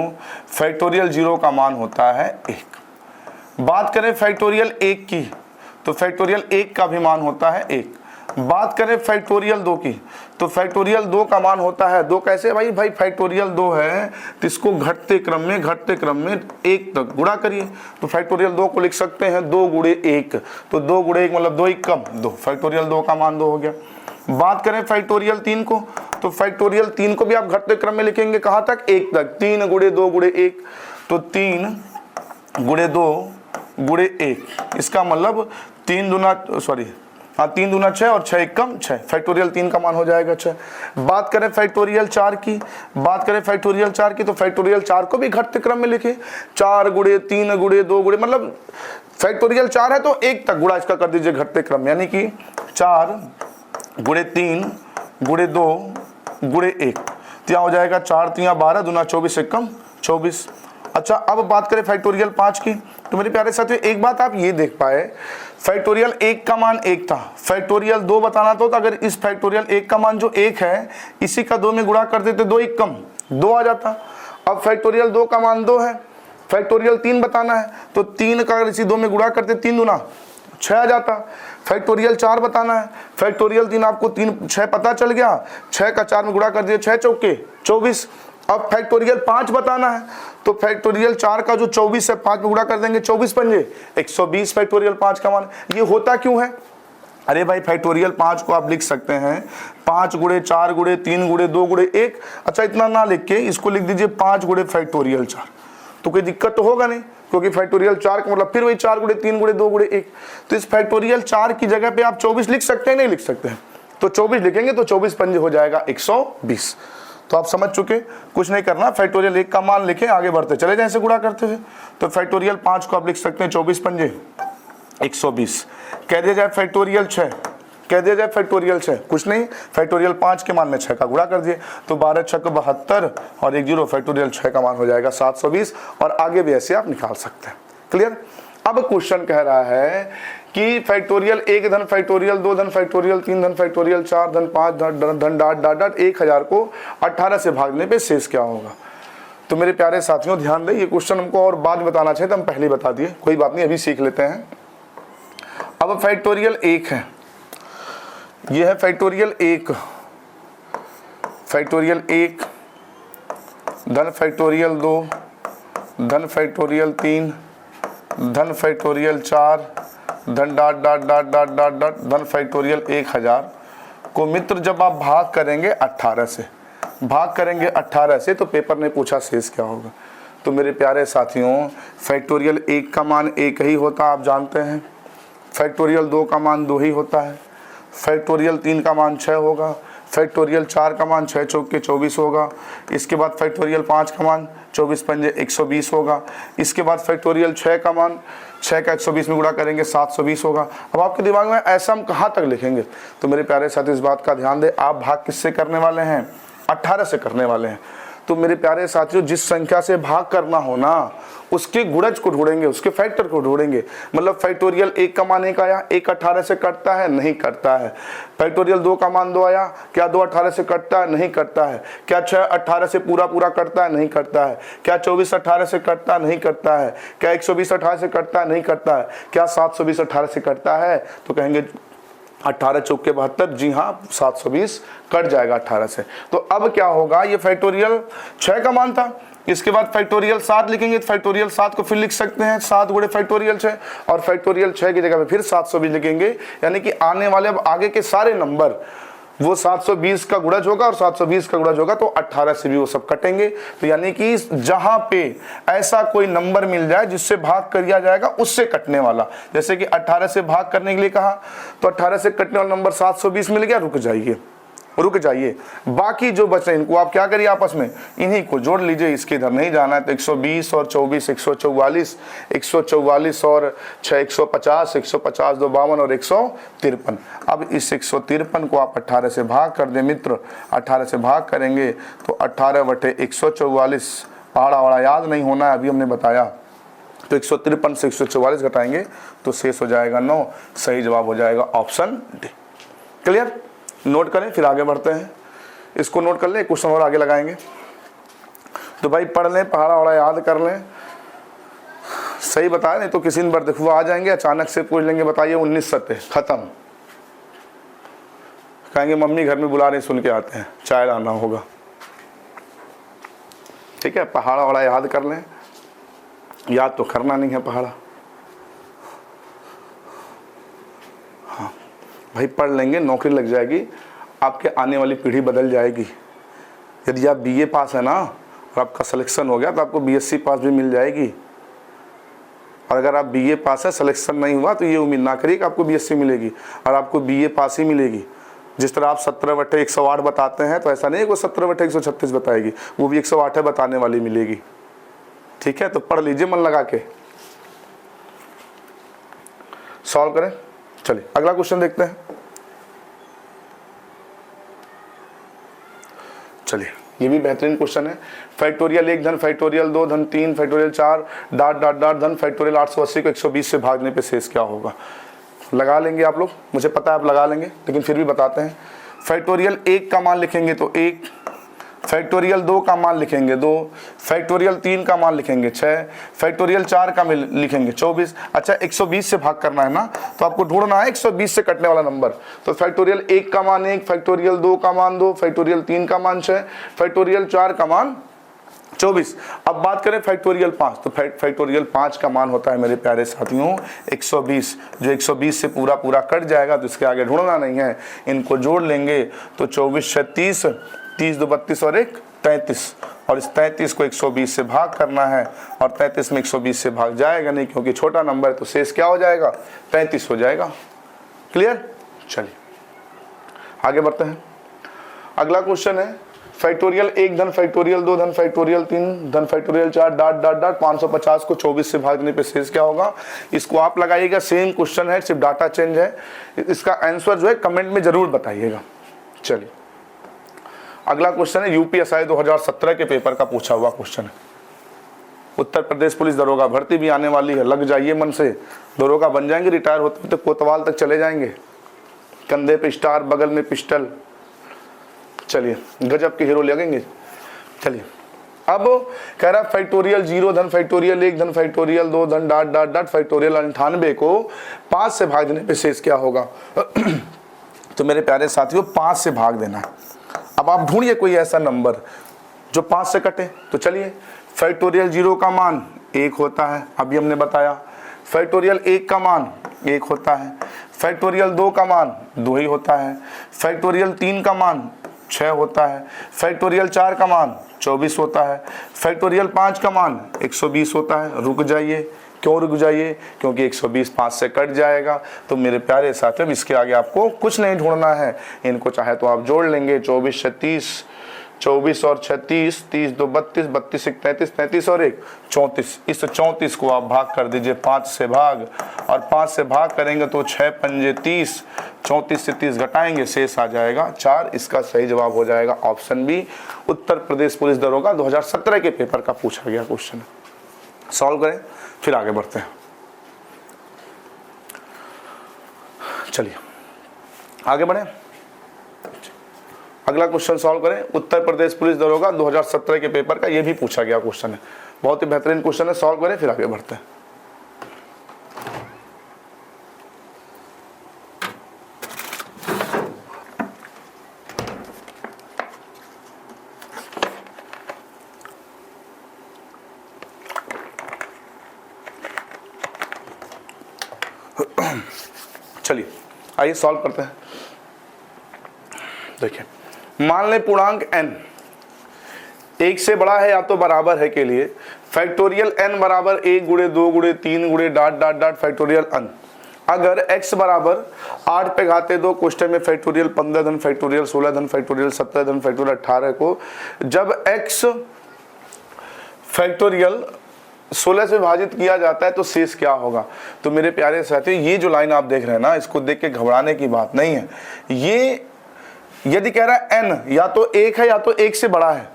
A: फैक्टोरियल 0 का मान होता है 1। बात करें फैक्टोरियल 1 की, तो फैक्टोरियल 1 का भी मान होता है 1। बात करें फैक्टोरियल 2 की, तो फैक्टोरियल 2 का मान होता है 2। कैसे भाई फैक्टोरियल 2 है तो इसको घटते क्रम में 1 तक गुणा करिए। तो फैक्टोरियल 2 को लिख सकते हैं 2 गुणे 1, तो 2 गुणे 1 मतलब 2 कम 2, फैक्टोरियल 2 का मान 2 हो गया। बात करें फैक्टोरियल 3 को, तो फैक्टोरियल 3 को भी आप घटते क्रम में लिखेंगे, कहाँ तक? 1 तक। 3 गुणे 2 गुणे 1, तो 3 गुणे 2 गुणे 1, इसका मतलब 3 दूना 6 और 6 1 कम 6, फैक्टोरियल 3 का मान हो जाएगा 6। बात करें फैक्टोरियल 4 की, तो फैक्टोरियल 4 को भी घटते क्रम में लिखे, 4 गुणे 3 गुणे 2 गुणे, मतलब फैक्टोरियल 4 है तो 1 तक गुणा इसका कर दीजिए घटते क्रम में, यानी कि 4 गुणे 3 गुणे 2 गुणे 1, तो यहाँ हो जाएगा 4 3 12 दूना 24 1 कम 24। अच्छा, अब बात करें फैक्टोरियल 5 की, तो मेरे प्यारे साथियों एक बात आप ये देख पाए, फैक्टोरियल 1 का मान 1 था, फैक्टोरियल 2 बताना तो अगर इस फैक्टोरियल 1 का मान जो 1 है इसी का 2 में गुणा कर देते 2 1 कम 2 आ जाता। अब फैक्टोरियल 2 का मान 2 है, फैक्टोरियल 3 बताना है तो 3 का अगर इसी 2 में गुणा करते 3 दूना 6 आ जाता। फैक्टोरियल 4 बताना है, फैक्टोरियल 3 आपको 6 पता चल गया, 6 का 4 में गुणा कर दिया 6 चौके 24। अब फैक्टोरियल 5 बताना है, तो फैक्टोरियल 4 का जो 24 है 5 में गुणा कर देंगे 24 पंजे 120 फैक्टोरियल 5 का मान। ये होता क्यों है? अरे भाई फैक्टोरियल 5 को आप लिख सकते हैं 5 गुणे 4 गुणे 3 गुणे 2 गुणे 1। अच्छा, इतना ना लिख के इसको लिख दीजिए 5 गुणे फैक्टोरियल 4, तो कोई दिक्कत तो होगा नहीं, क्योंकि फैक्टोरियल 4 का मतलब फिर वही 4 गुणे 3 गुणे 2 गुणे 1। तो इस फैक्टोरियल 4 की जगह पे आप 24 लिख सकते हैं, नहीं लिख सकते हैं? तो 24 लिखेंगे तो 24 पंजे हो जाएगा 120। तो आप समझ चुके, कुछ नहीं करना, फैक्टोरियल 1 का मान लिखें, आगे बढ़ते चले जाएं ऐसे गुणा करते हुए। तो फैक्टोरियल 5 को आप लिख सकते हैं 24 पंजे 120। कह दिया जाए फैक्टोरियल 6, कुछ नहीं, फैक्टोरियल 5 के मान में 6 का गुणा कर दिए तो 12 6 72 और 1 0, फैक्टोरियल 6 का मान हो जाएगा 720। और आगे भी ऐसे आप निकाल सकते हैं। क्लियर? अब क्वेश्चन कह रहा है कि फैक्टोरियल 1 धन फैक्टोरियल 2 धन फैक्टोरियल 3 धन फैक्टोरियल 4 धन 5 धन डाट डाट डाट 1000 को 18 से भागने पे शेष क्या होगा। तो मेरे प्यारे साथियों ध्यान दें, ये क्वेश्चन हमको और बाद में बताना चाहिए, तो हम पहले बता दिए, कोई बात नहीं, अभी सीख लेते हैं। अब फैक्टोरियल 1 है, ये है फैक्टोरियल 1 धन फैक्टोरियल 2 धन फैक्टोरियल 3 धन फैक्टोरियल 4 धन dot dot dot dot dot dot धन फैक्टोरियल 1000 को मित्र जब आप भाग करेंगे 18 से, तो पेपर ने पूछा शेष क्या होगा। तो मेरे प्यारे साथियों फैक्टोरियल 1 का मान 1 ही होता, आप जानते हैं। फैक्टोरियल 2 का मान 2 ही होता है। फैक्टोरियल 3 का मान 6 होगा। फैक्टोरियल 4 का मान 6 चौक के 24 होगा। इसके बाद फैक्टोरियल 5 का मान 24 पंजे 120 होगा। इसके बाद फैक्टोरियल 6 का मान 6 का 120 में गुणा करेंगे 720 होगा। अब आपके दिमाग में ऐसा हम कहाँ तक लिखेंगे? तो मेरे प्यारे साथी इस बात का ध्यान दें, आप भाग किससे करने वाले हैं? 18 से करने वाले हैं। तो मेरे प्यारे साथियों, जिस संख्या से भाग करना हो ना, उसके गुणज को ढूंढेंगे, उसके फैक्टर को ढूंढेंगे। मतलब फैक्टोरियल 1 का मान 1 आया, 1 18 से कटता है? नहीं कटता है। फैक्टोरियल 2 का मान 2 आया, क्या 2 18 से कटता है? नहीं कटता है। क्या 6 18 से पूरा कटता है? नहीं कटता है। क्या 24 18 से कटता है? नहीं कटता है। क्या 120 18 से कटता है? नहीं कटता है। क्या 720 18 से कटता है? तो कहेंगे 18 चौक के 72, जी हाँ 720 कट जाएगा 18 से। तो अब क्या होगा, ये फैक्टोरियल 6 का मान था। इसके बाद फैक्टोरियल 7 लिखेंगे, तो फैक्टोरियल 7 को फिर लिख सकते हैं 7 गुणे फैक्टोरियल 6, और फैक्टोरियल 6 की जगह पे फिर 720 लिखेंगे। यानी कि आने वाले अब आगे के सारे नंबर वो 720 का गुणज होगा, और 720 का गुणज होगा तो 18 से भी वो सब कटेंगे। तो यानी कि जहां पे ऐसा कोई नंबर मिल जाए जिससे भाग किया जाएगा उससे कटने वाला, जैसे कि 18 से भाग करने के लिए कहा, तो 18 से कटने वाला नंबर 720 मिल गया, रुक जाइए। बाकी जो बचे इनको आप क्या करिए, आपस में इन्हीं को जोड़ लीजिए। इसके इधर नहीं जाना है, तो 120 और 24 144, 144 और 6 150, 150 2 52 और 153। अब इस 153 को आप 18 से भाग कर दें मित्र। 18 से भाग करेंगे तो 18 बटे 144, पहाड़ा वाड़ा याद नहीं होना है, अभी हमने बताया। तो 153 से 144 घटाएंगे तो शेष हो जाएगा 9। सही जवाब हो जाएगा ऑप्शन डी। क्लियर? नोट करें, फिर आगे बढ़ते हैं। इसको नोट कर लें, क्वेश्चन और आगे लगाएंगे। तो भाई पढ़ लें, पहाड़ा वहाड़ा याद कर लें। सही बताया, नहीं तो किसी दिन देखो आ जाएंगे अचानक से पूछ लेंगे बताइए 19 सत्य खत्म, कहेंगे मम्मी घर में बुला रहे सुन के आते हैं, चाय लाना होगा। ठीक है, पहाड़ा वहाड़ा याद कर लें, याद तो करना नहीं है पहाड़ा। हाँ भाई पढ़ लेंगे, नौकरी लग जाएगी, आपके आने वाली पीढ़ी बदल जाएगी। यदि आप बीए पास है ना और आपका सिलेक्शन हो गया तो आपको बीएससी पास भी मिल जाएगी। और अगर आप बीए पास है सिलेक्शन नहीं हुआ तो ये उम्मीद ना करिए कि आपको बीएससी मिलेगी, और आपको बीए पास ही मिलेगी। जिस तरह आप 17 बटे 108 बताते हैं, तो ऐसा नहीं है कि 17 बटे 136 बताएगी, वो भी 108 बताने वाली मिलेगी। ठीक है, तो पढ़ लीजिए मन लगा के, सॉल्व करें। चलिए अगला क्वेश्चन देखते हैं। चलिए ये भी बेहतरीन क्वेश्चन है। फैक्टोरियल 1 धन फैक्टोरियल 2 धन 3 फैक्टोरियल 4 डॉट डॉट डॉट धन फैक्टोरियल 880 को 120 से भागने पे शेष क्या होगा? लगा लेंगे आप लोग, मुझे पता है आप लगा लेंगे, लेकिन फिर भी बताते हैं। फैक्टोरियल 1 का मान लिखेंगे तो 1, फैक्टोरियल 2 का मान लिखेंगे 2, फैक्टोरियल 3 का मान लिखेंगे 6, फैक्टोरियल 4 का लिखेंगे 24। अच्छा 120 से भाग करना है ना, तो आपको ढूंढना है 120 से कटने वाला नंबर। तो फैक्टोरियल 1 का मान 1, फैक्टोरियल 2 का मान 2, फैक्टोरियल 3 का मान 6, फैक्टोरियल 4 का मान 24। अब बात करें फैक्टोरियल 5, तो फैक्टोरियल 5 का मान होता है मेरे प्यारे साथियों 120, जो 120 से पूरा कट जाएगा, तो इसके आगे ढूंढना नहीं है, इनको जोड़ लेंगे तो 24 36, 30 2 32 और 1 33, और इस 33 को 120 से भाग करना है, और 33 में 120 से भाग जाएगा नहीं क्योंकि छोटा नंबर है, तो शेष क्या हो जाएगा? 33 हो जाएगा। क्लियर? चलिए आगे बढ़ते हैं। अगला क्वेश्चन है फैक्टोरियल 1 धन फैक्टोरियल 2 धन फैक्टोरियल 3 धन फैक्टोरियल 4 डॉट डॉट डॉट 550 को 24 से भागने पे शेष क्या होगा? इसको आप लगाइएगा, सेम क्वेश्चन है, सिर्फ डाटा चेंज है। इसका आंसर जो है कमेंट में जरूर बताइएगा। चलिए अगला क्वेश्चन है यूपीएसआई 2017 के पेपर का पूछा हुआ क्वेश्चन है। उत्तर प्रदेश पुलिस दरोगा भर्ती भी आने वाली है, लग जाइए मन से, दरोगा बन जाएंगे, रिटायर होते तो कोतवाल तक चले जाएंगे, कंधे पे स्टार बगल में पिस्टल। चलिए गजब के हीरो लगेंगे। चलिए अब कह रहा फैक्टोरियल 0 धन फैक्टोरियल 1 धन फैक्टोरियल 2 धन डॉट डॉट डॉट फैक्टोरियल 98 को 5 से भाग देने पे शेष क्या होगा? तो मेरे प्यारे साथियों 5 से भाग देना है। अब आप ढूंढिए कोई ऐसा नंबर जो 5 से कटे। तो चलिए फैक्टोरियल 0 का मान 1 होता है, अभी हमने बताया। फैक्टोरियल 1 का मान 1 होता है, फैक्टोरियल 2 का मान 2 ही होता है, फैक्टोरियल 3 का मान 6 होता है, फैक्टोरियल 4 का मान 24 होता है, फैक्टोरियल 5 का मान 120 होता है। रुक जाइए, क्यों रुक जाइए, क्योंकि 120 5 से कट जाएगा। तो मेरे प्यारे साथियों इसके आगे आपको कुछ नहीं ढूंढना है, इनको चाहे तो आप जोड़ लेंगे 24 36, 24 और 36, 30 2 32, 32 1 33, 33 और 1 34। इस 34 को आप भाग कर दीजिए 5 से भाग, और 5 से भाग करेंगे तो 6 पंजे 30, 34 से 30 घटाएंगे शेष आ जाएगा 4। इसका सही जवाब हो जाएगा option B, Uttar Pradesh police दरोगा 2017 के पेपर का पूछा गया क्वेश्चन है। सॉल्व करें फिर आगे बढ़ते हैं। चलिए आगे बढ़े, अगला क्वेश्चन सॉल्व करें। उत्तर प्रदेश पुलिस दरोगा 2017 के पेपर का ये भी पूछा गया क्वेश्चन है, बहुत ही बेहतरीन क्वेश्चन है। सॉल्व करें फिर आगे बढ़ते हैं। चलिए आइए सॉल्व करते हैं। देखिए मान लें पूर्णांक n 1 से बड़ा है या तो बराबर है के लिए फैक्टोरियल n बराबर 1 गुणे 2 गुणे 3 गुणे dot dot dot factorial n। अगर x बराबर 8 पे घाते 2 क्वेश्चन में फैक्टोरियल 15 धन फैक्टोरियल 16 धन फैक्टोरियल 17 धन फैक्टोरियल 18 को जब x फैक्टोरियल 16 से विभाजित किया जाता है तो शेष क्या होगा। तो मेरे प्यारे साथियों ये जो लाइन आप देख रहे हैं ना, इसको देख के घबराने की बात नहीं है। ये यदि कह रहा है n या तो 1 है या तो 1 से बड़ा है,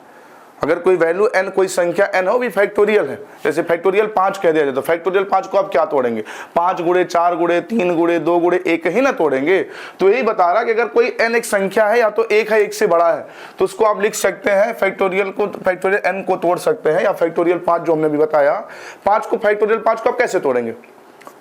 A: अगर कोई वैल्यू n कोई संख्या n हो भी फैक्टोरियल है, जैसे फैक्टोरियल 5 कह दिया जाए तो फैक्टोरियल 5 को आप क्या तोड़ेंगे, 5 गुणे 4 गुणे 3 गुणे 2 गुणे 1 ही ना तोड़ेंगे। तो यही बता रहा कि अगर कोई n एक संख्या है या तो 1 है 1 से बड़ा है तो उसको आप लिख सकते हैं फैक्टोरियल को, फैक्टोरियल n को तोड़ सकते हैं, या फैक्टोरियल 5 जो हमने भी बताया 5 को, फैक्टोरियल 5 को आप कैसे तोड़ेंगे,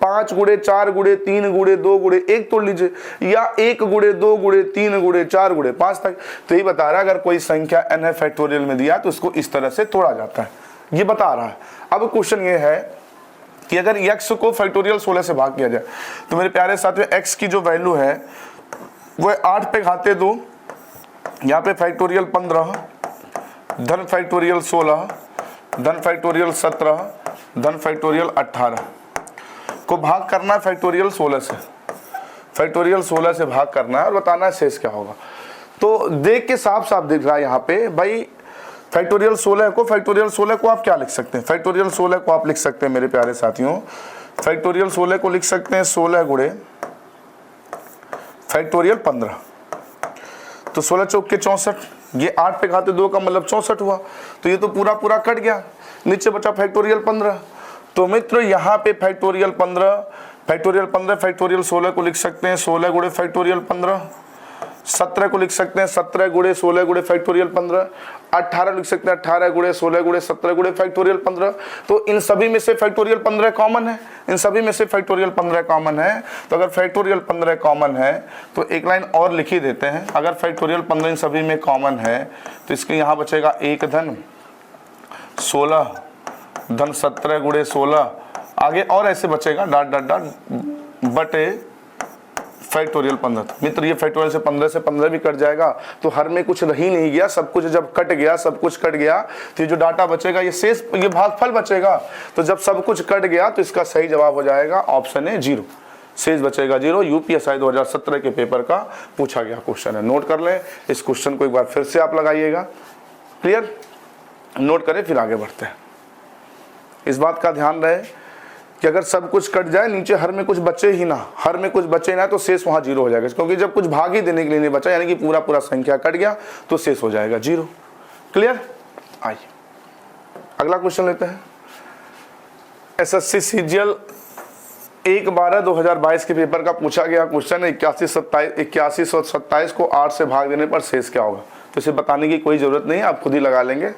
A: 5 गुणे 4 गुणे 3 गुणे 2 गुणे 1 तोड़ लीजिए, या 1 गुणे 2 गुणे 3 गुणे 4 गुणे 5 तक। तो ये बता रहा है अगर कोई संख्या n है फैक्टोरियल में दिया तो इसको इस तरह से तोड़ा जाता है, ये बता रहा है। अब क्वेश्चन ये है कि अगर x को फैक्टोरियल 16 से भाग किया जाए तो मेरे प्यारे साथियों x की जो वैल्यू है वो 8 पे घाते 2, यहाँ पे फैक्टोरियल 15 धन फैक्टोरियल 16 धन फैक्टोरियल 17 धन फैक्टोरियल 18 को भाग करना है फैक्टोरियल 16 से, फैक्टोरियल 16 से भाग करना है और बताना है शेष क्या होगा। तो देख के साफ साफ दिख रहा है यहाँ पे भाई फैक्टोरियल 16 को, फैक्टोरियल 16 को आप क्या लिख सकते हैं, फैक्टोरियल 16 को आप लिख सकते हैं मेरे प्यारे साथियों, फैक्टोरियल 16 को लिख सकते हैं 16 गुणे फैक्टोरियल 15। तो 16 चौक के 64, ये 8 पे घाते 2 का मतलब 64 हुआ, तो ये तो पूरा पूरा कट गया, नीचे बचा फैक्टोरियल 15। तो मित्र यहाँ पे फैक्टोरियल 15 फैक्टोरियल 16 को लिख सकते हैं 16 गुणे फैक्टोरियल 15, 17 को लिख सकते हैं 17 गुणे 16 गुणे फैक्टोरियल 15, 18 लिख सकते हैं 18 गुणे 16 गुणे 17 गुणे फैक्टोरियल 15। तो इन सभी में से फैक्टोरियल 15 कॉमन है, इन सभी में से फैक्टोरियल 15 कॉमन है। तो अगर फैक्टोरियल 15 कॉमन है तो एक लाइन और लिख ही देते हैं, अगर फैक्टोरियल 15 इन सभी में कॉमन है तो इसके यहाँ बचेगा 1 धन 16 धन 17 गुणे 16, आगे और ऐसे बचेगा डॉट डॉट डॉट बटे फैक्टोरियल 15। मित्र ये फैक्टोरियल से 15 से 15 भी कट जाएगा, तो हर में कुछ रह ही नहीं गया, सब कुछ जब कट गया, सब कुछ कट गया तो ये जो डाटा बचेगा ये शेष, ये भागफल बचेगा। तो जब सब कुछ कट गया तो इसका सही जवाब हो जाएगा ऑप्शन है 0, शेष बचेगा 0। यूपीएससी 2017 के पेपर का पूछा गया क्वेश्चन है, नोट कर लें। इस क्वेश्चन को एक बार फिर से आप लगाइएगा, क्लियर, नोट करें फिर आगे बढ़ते हैं। इस बात का ध्यान रहे कि अगर सब कुछ कट जाए, नीचे हर में कुछ बचे ही ना, हर में कुछ बचे ना तो शेष वहां 0 हो जाएगा, क्योंकि जब कुछ भाग ही देने के लिए नहीं बचा, यानी कि पूरा पूरा संख्या कट गया तो शेष हो जाएगा 0। क्लियर, आइए अगला क्वेश्चन लेते हैं। एसएससी सीजीएल 1/12/2022 के पेपर का पूछा गया क्वेश्चन है 8127 को 8 से भाग देने पर शेष क्या होगा। तो इसे बताने की कोई जरूरत नहीं है, आप खुद ही लगा लेंगे।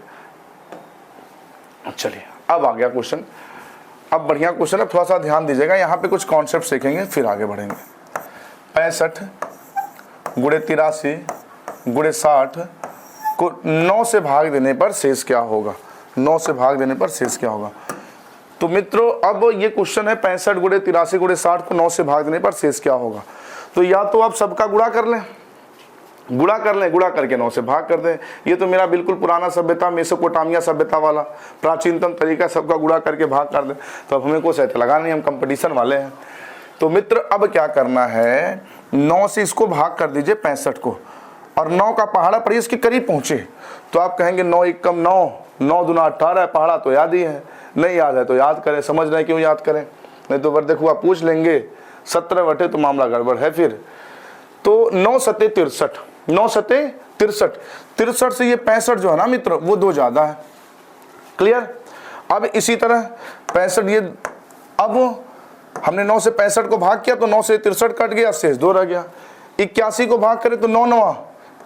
A: चलिए अब आ गया क्वेश्चन, अब बढ़िया क्वेश्चन है, थोड़ा सा ध्यान दीजिएगा, यहाँ पे कुछ कॉन्सेप्ट सीखेंगे फिर आगे बढ़ेंगे। 65 गुणे 83 गुणे 60 को 9 से भाग देने पर शेष क्या होगा, 9 से भाग देने पर शेष क्या होगा। तो मित्रों अब ये क्वेश्चन है 65 गुणे 83 गुणे 60 को 9 से भाग देने पर शेष क्या होगा। तो या तो आप सबका गुणा कर लें, गुणा कर लें, गुणा करके 9 से भाग कर दें। ये तो मेरा बिल्कुल पुराना सभ्यता, मेसोपोटामिया सभ्यता वाला प्राचीनतम तरीका, सबका गुणा करके भाग कर दें। तो अब हमें को सेट लगा नहीं, हम कंपटीशन वाले हैं। तो मित्र अब क्या करना है, 9 से इसको भाग कर दीजिए 65 को, और 9 का पहाड़ा पर इसके करीब पहुंचे तो आप कहेंगे 9 1 कम 9, 9 दूना 18 है। पहाड़ा तो याद ही है, नहीं याद है तो याद करें, समझ रहे हैं क्यों याद करें, नहीं तो वर्धक हुआ पूछ लेंगे 17 बटे तो मामला गड़बड़ है फिर। तो 9 सते 63, 9 सते 63, 63 से ये 65 जो है ना मित्र वो 2 ज्यादा है। क्लियर। अब इसी तरह 65 ये, अब हमने 9 से 65 को भाग किया तो 9 से 63 कट गया, शेष 2 रह गया। 81 को भाग करें तो 9 9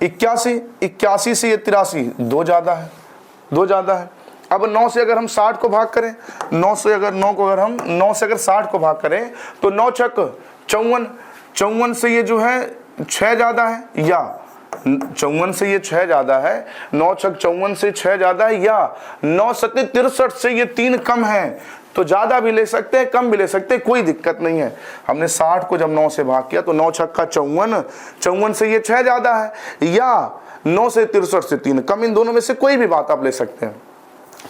A: 81, 81 से ये 83, 2 ज्यादा है, 2 ज्यादा है। अब 9 से अगर हम 60 को भाग करें, 9 से अगर 9 को अगर हम 9 से अगर 60 को भाग करें तो 9 छक 54, 54 से ये जो है 6 ज्यादा है, या 54 से ये 6 ज्यादा है, 9 छक 54 से 6 ज्यादा है, या 9 सते 63 से ये 3 कम है। तो ज्यादा भी ले सकते हैं, कम भी ले सकते हैं, कोई दिक्कत नहीं है। हमने 60 को जब 9 से भाग किया तो 9 छक्का 54, 54 से ये 6 ज्यादा है, या 9 से 63 से 3 कम, इन दोनों में से कोई भी बात आप ले सकते हैं।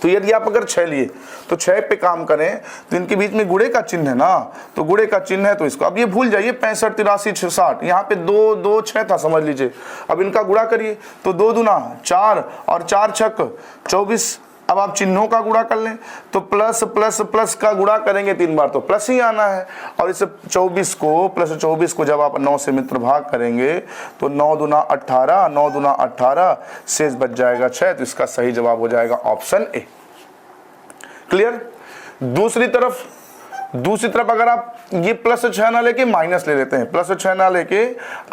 A: तो यदि आप अगर 6 लिए तो 6 पे काम करें तो इनके बीच में गुणे का चिन्ह है ना, तो गुणे का चिन्ह है तो इसको अब ये भूल जाइए, 65 83 60, यहाँ पे 2 2 6 था समझ लीजिए। अब इनका गुणा करिए तो 2 दूना 4 और 4 छक 24। अब आप चिन्हों का गुणा कर लें तो प्लस प्लस प्लस का गुणा करेंगे 3 बार तो प्लस ही आना है। और इस 24 को प्लस 24 को जब आप 9 से मित्र भाग करेंगे तो 9 दूना 18, 9 दूना 18, शेष बच जाएगा 6। तो इसका सही जवाब हो जाएगा ऑप्शन ए। क्लियर। दूसरी तरफ अगर आप ये प्लस 6 ना लेके माइनस ले लेते हैं, प्लस 6 ना लेके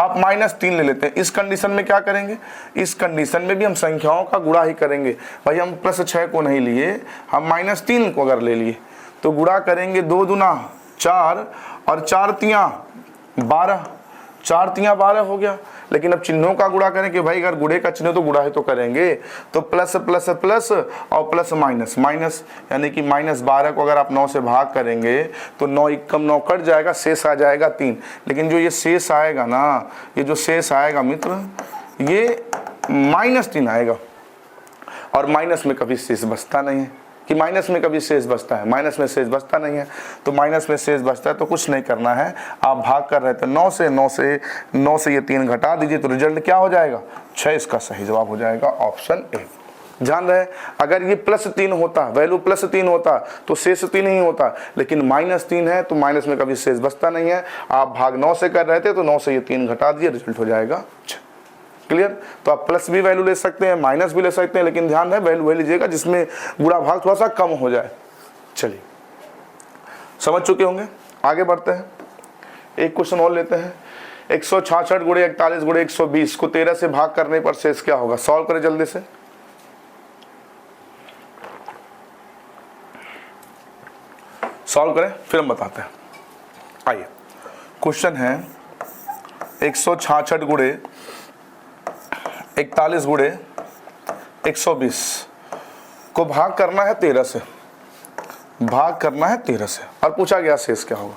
A: आप -3 ले लेते हैं, इस कंडीशन में क्या करेंगे, इस कंडीशन में भी हम संख्याओं का गुणा ही करेंगे। भाई हम प्लस 6 को नहीं लिए, हम -3 को अगर ले लिए तो गुणा करेंगे 2 दूना 4 और 4 तियां 12, 4 तियां 12 हो गया। लेकिन अब चिन्हों का गुणा करें कि भाई अगर गुणे का चिन्ह तो गुणा ही तो करेंगे, तो प्लस प्लस प्लस और प्लस माइनस माइनस, यानी कि -12 को अगर आप 9 से भाग करेंगे तो 9 1 कम 9 कट जाएगा, शेष आ जाएगा 3। लेकिन जो ये शेष आएगा ना, ये जो शेष आएगा मित्र ये -3 आएगा, और माइनस में कभी शेष बचता नहीं है कि माइनस में कभी शेष बचता है, माइनस में शेष बचता नहीं है। तो माइनस में शेष बचता है तो कुछ नहीं करना है, आप भाग कर रहे थे 9 से ये 3 घटा दीजिए तो रिजल्ट क्या हो जाएगा 6। इसका सही जवाब हो जाएगा ऑप्शन ए। ध्यान रहे, अगर ये +3 होता, वैल्यू +3 होता तो शेष 3 ही होता, लेकिन -3 है तो माइनस में कभी शेष बचता नहीं है। आप भाग 9 से कर रहे थे तो 9 से ये 3 घटा दिए, रिजल्ट हो जाएगा 6। क्लियर। तो आप प्लस भी वैल्यू ले सकते हैं, माइनस भी ले सकते हैं, लेकिन ध्यान है वैल्यू वही लीजिएगा जिसमें गुणा भाग थोड़ा सा कम हो जाए। चलिए समझ चुके होंगे, आगे बढ़ते हैं। एक क्वेश्चन और लेते हैं। 166 गुणे 41 गुणे 120 को 13 से भाग करने पर शेष क्या होगा। सॉल्व करें जल्दी से। सॉल्व करें फिर हम बताते हैं। आइए, क्वेश्चन है 166 गुणे 41 गुणे 120 को भाग करना है 13 से, भाग करना है 13 से, और पूछा गया शेष क्या होगा।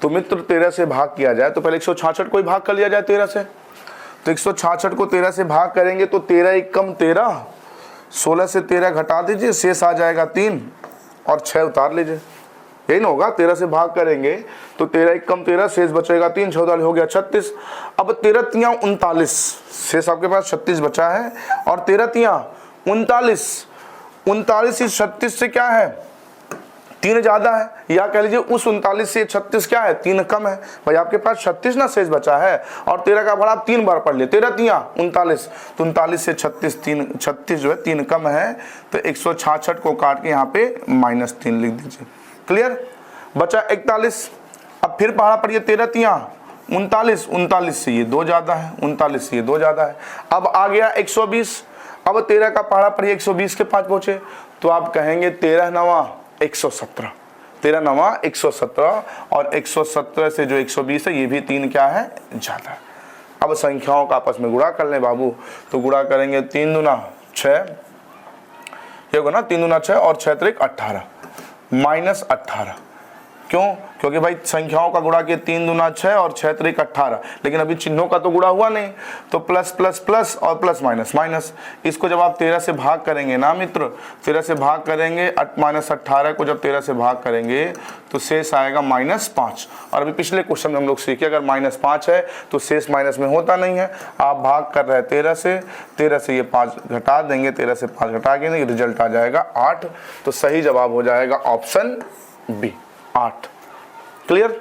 A: तो मित्र 13 से भाग किया जाए तो पहले 166 को ही भाग कर लिया जाए 13 से। तो 166 को 13 से भाग करेंगे तो 13 1 कम 13, 16 से 13 घटा दीजिए, शेष आ जाएगा 3 और 6 उतार लीजिए। यही ना होगा, 13 से भाग करेंगे तो 13 1 कम 13, शेष बचेगा 3, 14 हो गया 36। अब 13 तियां 39, शेष आपके पास 36 बचा है, और 13 तियां 39, 39 इस 36 से क्या है 3 ज्यादा है, या कह लीजिए उस 39 से 36 क्या है 3 कम है। भाई आपके पास 36 ना शेष बचा है, और 13 का भाड़ा आप 3 बार पढ़ लिए, 13 तियां 39, तो 39 से 36 जो है 3 कम है। तो 166 को काट के यहाँ पे -3 लिख दीजिए। क्लियर। बचा 41। अब फिर पहाड़ा पर ये 13 तियां 39, 39 से ये 2 ज्यादा है, 39 से ये 2 ज्यादा है। अब आ गया 120। अब 13 का पहाड़ा पर ये 120 के 5 पहुंचे तो आप कहेंगे 13 9 117, 13 9 117, और 117 से जो 120 है ये भी 3 क्या है ज्यादा है। अब संख्याओं का आपस में गुणा कर लें बाबू, तो गुणा करेंगे 3 दूना 6, ये होगा ना 3 दूना 6 और 6 3 18, -18, क्यों? क्योंकि भाई संख्याओं का गुणा किया 3 दूना 6 और 6 त्रिक 18, लेकिन अभी चिन्हों का तो गुणा हुआ नहीं, तो प्लस प्लस प्लस और प्लस माइनस माइनस। इसको जब आप 13 से भाग करेंगे ना मित्र, 13 से भाग करेंगे माइनस 18 को जब 13 से भाग करेंगे तो शेष आएगा -5। और अभी पिछले क्वेश्चन में हम लोग सीखे अगर -5 है तो शेष माइनस में होता नहीं है। आप भाग कर रहे हैं 13 से ये 5 घटा देंगे, 13 से 5 घटा के रिजल्ट आ जाएगा 8। तो सही जवाब हो जाएगा ऑप्शन बी 8। क्लियर?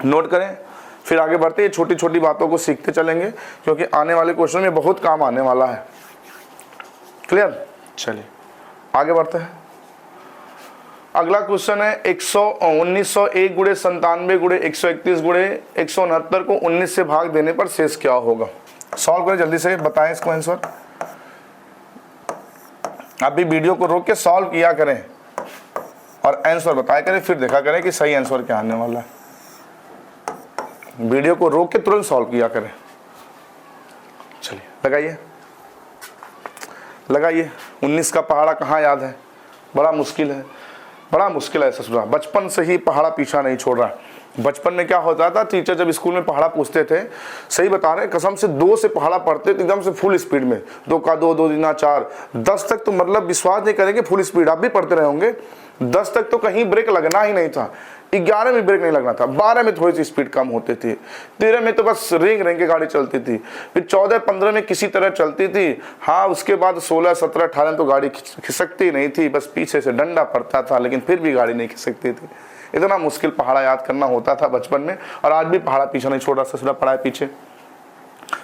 A: नोट करें, फिर आगे बढ़ते हैं। छोटी छोटी बातों को सीखते चलेंगे क्योंकि आने वाले क्वेश्चन में बहुत काम आने वाला है। क्लियर? चलिए आगे बढ़ते हैं। अगला क्वेश्चन है 1901 गुणे 97 गुणे 131 गुणे 169 को 19 से भाग देने पर शेष क्या होगा? सॉल्व करें जल्दी से, बताएं इसको आंसर। अभी वीडियो को रोक के सॉल्व किया करें और आंसर बताया करें, फिर देखा करें कि सही आंसर क्या आने वाला है। वीडियो को रोक के तुरंत सॉल्व किया करें। चलिए लगाइए 19 का पहाड़ा कहाँ याद है? बड़ा मुश्किल है ससुरा। बचपन से ही पहाड़ा पीछा नहीं छोड़ रहा है। बचपन में क्या होता था, टीचर जब स्कूल में पहाड़ा पूछते थे, सही बता रहे हैं, कसम से 2 से पहाड़ा पढ़ते थे एकदम से फुल स्पीड में, 2 का 2, 2 दूना 4, 10 तक तो मतलब विश्वास नहीं करेंगे फुल स्पीड। आप भी पढ़ते रहे होंगे। 10 तक तो कहीं ब्रेक लगना ही नहीं था, 11 में ब्रेक नहीं लगना था, 12 में थोड़ी सी स्पीड कम होती थी, 13 में तो बस रेंग के गाड़ी चलती थी, फिर 14, 15 में किसी तरह चलती थी। हाँ, उसके बाद 16, 17, 18 में तो गाड़ी खिसकती नहीं थी, बस पीछे से डंडा पड़ता था, लेकिन फिर भी गाड़ी नहीं खिसकती थी। इतना मुश्किल पहाड़ा याद करना होता था बचपन में। और आज भी पहाड़ा पीछे नहीं छोड़ रहा, ससुरा पड़ा है पीछे।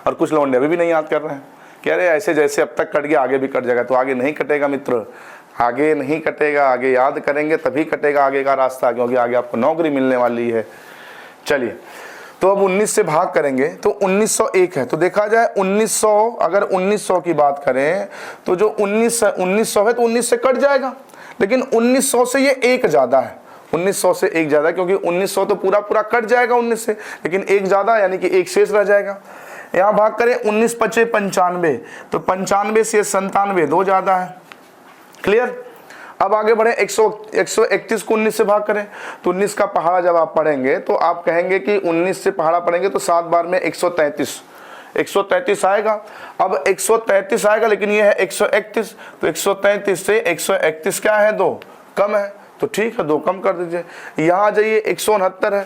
A: और कुछ लौंडे अभी भी नहीं याद कर रहे हैं, कह रहे ऐसे जैसे अब तक कट गया आगे भी कट जाएगा। तो आगे नहीं कटेगा मित्र, आगे नहीं कटेगा, आगे याद करेंगे तभी कटेगा आगे का रास्ता, क्योंकि आगे आपको नौकरी मिलने वाली है। चलिए, तो अब 19 से भाग करेंगे तो 1901 है, तो देखा जाए 1900, अगर 1900 की बात करें तो जो 1900 है तो 19 से कट जाएगा, लेकिन 1900 से ये 1 ज़्यादा है, 1900 से 1 ज़्यादा, क्योंकि 1900 तो पूरा कट जाएगा 19 से, लेकिन 1 ज़्यादा यानी कि 1 शेष रह जाएगा। यहाँ भाग करें 19 पचे 95, तो 95 से 97 2 ज़्यादा है। क्लियर? अब आगे बढ़े 131 को 19 से भाग करें तो 19 का पहाड़ा जब आप पढ़ेंगे तो आप कहेंगे कि 19 से पहाड़ा पढ़ेंगे तो 7 बार में 133 आएगा। अब 133 आएगा, लेकिन ये है 131, तो 133 से 131 क्या है? 2 कम है, तो ठीक है 2 कम कर दीजिए। यहाँ आ जाइए 169 है,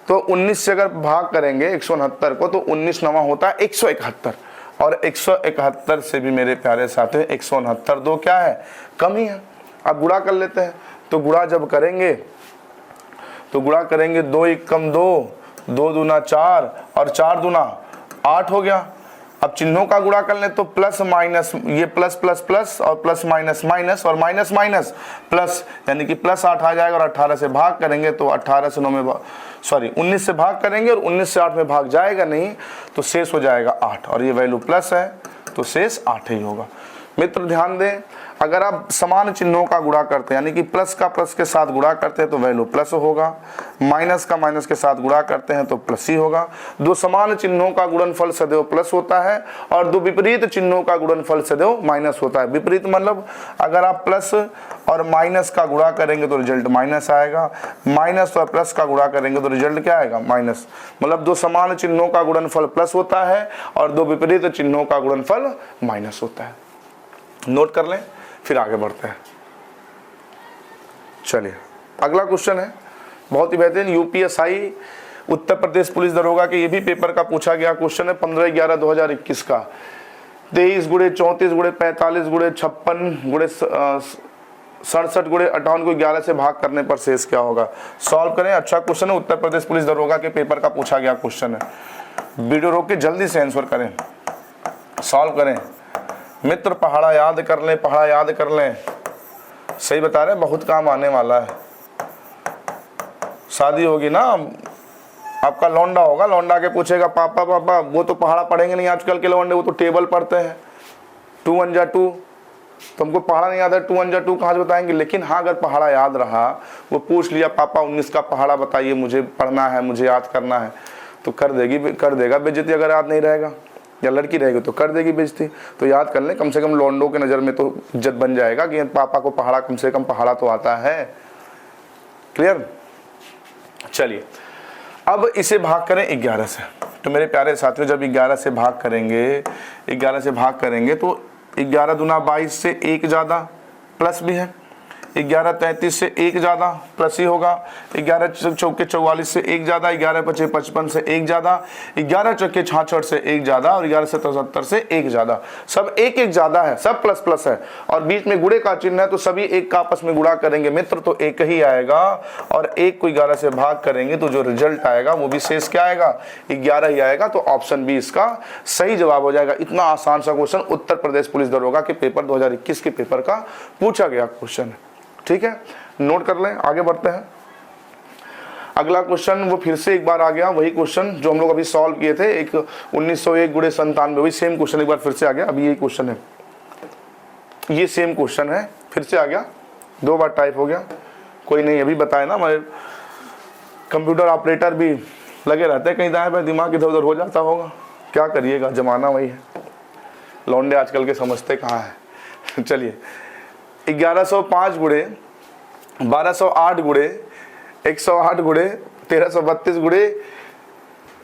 A: तो 19 से अगर भाग करेंगे 169 को तो 19 नवा होता है 171, और 171 से भी मेरे प्यारे साथी 169 2 क्या है? कम ही है। अब गुणा कर लेते हैं, तो गुणा जब करेंगे तो गुणा करेंगे 2 1 कम 2, 2 दूना 4 और 4 दूना 8 हो गया। अब चिन्हों का गुणा कर लें तो प्लस माइनस, ये प्लस प्लस प्लस और प्लस माइनस माइनस और माइनस माइनस प्लस, यानी कि प्लस 8 आ जाएगा। और 18 से भाग करेंगे तो 18 से 9 में 19 से भाग करेंगे और 19 से 8 में भाग जाएगा नहीं, तो शेष हो जाएगा 8, और ये वैल्यू प्लस है तो शेष 8 ही होगा। मित्र ध्यान दें, अगर आप समान चिन्हों का गुणा करते हैं, यानी कि प्लस का प्लस के साथ गुणा करते हैं तो वैल्यू प्लस होगा, माइनस का माइनस के साथ गुणा करते हैं तो प्लस ही होगा। 2 समान चिन्हों का गुणनफल सदैव प्लस होता है और 2 विपरीत चिन्हों का गुणनफल सदैव माइनस होता है। विपरीत मतलब अगर आप प्लस और माइनस का गुणा करेंगे तो रिजल्ट माइनस आएगा, माइनस और प्लस का गुणा करेंगे तो रिजल्ट क्या आएगा? माइनस। मतलब 2 समान चिन्हों का गुणनफल प्लस होता है और 2 विपरीत चिन्हों का गुणनफल माइनस होता है। नोट कर लें, फिर आगे बढ़ते हैं। चलिए अगला क्वेश्चन है बहुत ही बेहतरीन, यूपीएसआई उत्तर प्रदेश पुलिस दरोगा के ये भी पेपर का पूछा गया क्वेश्चन है 15/11/2021 का। 23 गुणे 34 गुणे 45 गुणे 56 गुणे 67 गुणे 58 को 11 से भाग करने पर शेष क्या होगा? सॉल्व करें। अच्छा क्वेश्चन है, उत्तर प्रदेश पुलिस दरोगा के पेपर का पूछा गया क्वेश्चन है। वीडियो रोक के जल्दी से आंसर करें, सॉल्व करें मित्र। पहाड़ा याद कर लें, पहाड़ा याद कर लें। सही बता रहे हैं, बहुत काम आने वाला है। शादी होगी ना, आपका लौंडा होगा, लौंडा के पूछेगा पापा पापा, वो तो पहाड़ा पढ़ेंगे नहीं आजकल के लौंडे, वो तो टेबल पढ़ते हैं 2 1 जा 2। तुमको पहाड़ा नहीं याद है, 2 1 जा 2 कहाँ से बताएंगे? लेकिन हाँ, अगर पहाड़ा याद रहा, वो पूछ लिया पापा 19 का पहाड़ा बताइए, मुझे पढ़ना है, मुझे याद करना है, तो कर देगा बेइज्जती। अगर याद नहीं रहेगा या लड़की रहेगी तो कर देगी बेइज्जती। तो याद कर लें, कम से कम लौंडों के नज़र में तो इज्जत बन जाएगा कि पापा को पहाड़ा, कम से कम पहाड़ा तो आता है। क्लियर? चलिए अब इसे भाग करें 11 से। तो मेरे प्यारे साथियों जब 11 से भाग करेंगे, 11 से भाग करेंगे तो 11 दूना 22 से 1 ज़्यादा प्लस भी है, 11 33 से 1 ज़्यादा प्लस ही होगा, 11 चौके 44 से 1 ज़्यादा, 11 पचे 55 से 1 ज़्यादा, 11 चौके 66 से 1 ज़्यादा और 11 से 73 से 1 ज़्यादा। सब एक एक ज़्यादा है, सब प्लस प्लस है और बीच में गुणे का चिन्ह है तो सभी एक का आपस में गुणा करेंगे मित्र तो एक ही आएगा और एक को 11 से भाग करेंगे तो जो रिजल्ट आएगा वो भी शेष क्या आएगा, 11 ही आएगा। तो ऑप्शन बी इसका सही जवाब हो जाएगा। इतना आसान सा क्वेश्चन उत्तर प्रदेश पुलिस दरोगा के पेपर 2021 के पेपर का पूछा गया क्वेश्चन है। ठीक है, नोट कर लें, आगे बढ़ते हैं। अगला क्वेश्चन वो फिर से एक बार आ गया, वही क्वेश्चन जो हम लोग अभी सॉल्व किए थे, एक 1901 गुणे 97, वही सेम क्वेश्चन एक बार फिर से आ गया। अभी यही क्वेश्चन है, ये सेम क्वेश्चन है, फिर से आ गया, 2 बार टाइप हो गया। कोई नहीं, अभी बताया ना, हमारे कंप्यूटर ऑपरेटर भी लगे रहते हैं, कहीं दाएं बाएं दिमाग इधर उधर हो जाता होगा, क्या करिएगा, जमाना वही है, लौंडे आजकल के समझते कहाँ है। चलिए 1105 गुणे 1208 गुणे 108 गुणे 1332 गुणे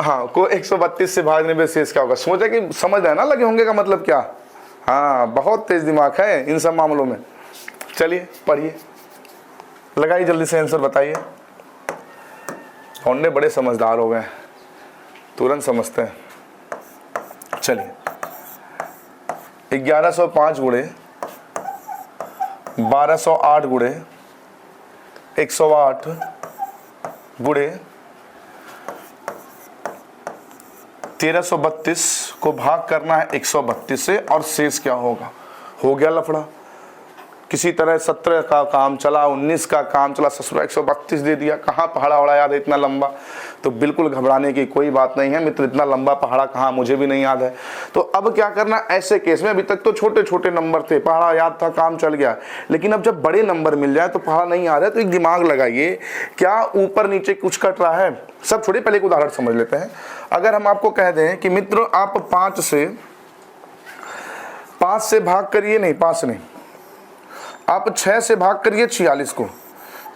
A: हाँ को 132 से भागने पे शेष क्या होगा। सोचा कि समझ रहे ना लगे होंगे का मतलब क्या, हाँ बहुत तेज दिमाग है इन सब मामलों में। चलिए पढ़िए, लगाइए जल्दी से आंसर बताइए। लौंडे बड़े समझदार हो गए, तुरंत समझते हैं। चलिए 1105 गुणे 1208 गुणे 108 गुणे 1332 को भाग करना है 132 से और शेष क्या होगा। हो गया लफड़ा, किसी तरह 17 का काम चला, 19 का काम चला, ससुरा 132 दे दिया, कहाँ पहाड़ा वहाड़ा याद है इतना लंबा। तो बिल्कुल घबराने की कोई बात नहीं है मित्र, इतना लंबा पहाड़ा कहाँ, मुझे भी नहीं याद है। तो अब क्या करना ऐसे केस में, अभी तक तो छोटे छोटे नंबर थे, पहाड़ा याद था, काम चल गया, लेकिन अब जब बड़े नंबर मिल जाए तो पहाड़ा नहीं आ रहा है तो एक दिमाग लगाइए, क्या ऊपर नीचे कुछ कट रहा है। सब छोड़िए, पहले एक उदाहरण समझ लेते हैं। अगर हम आपको कह दें कि मित्र आप 5 से भाग करिए, नहीं 5 नहीं, आप 6 से भाग करिए 46 को,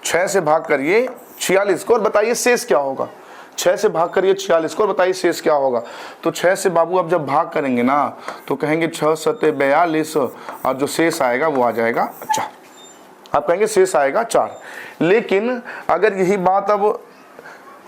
A: 6 से भाग करिए 46 को और बताइए शेष क्या होगा। 6 से भाग करिए 46 को और बताइए शेष क्या होगा। तो 6 से बाबू अब जब भाग करेंगे ना तो कहेंगे 6 सत्ते 42 और जो शेष आएगा वो आ जाएगा 4। आप कहेंगे शेष आएगा 4, लेकिन अगर यही बात अब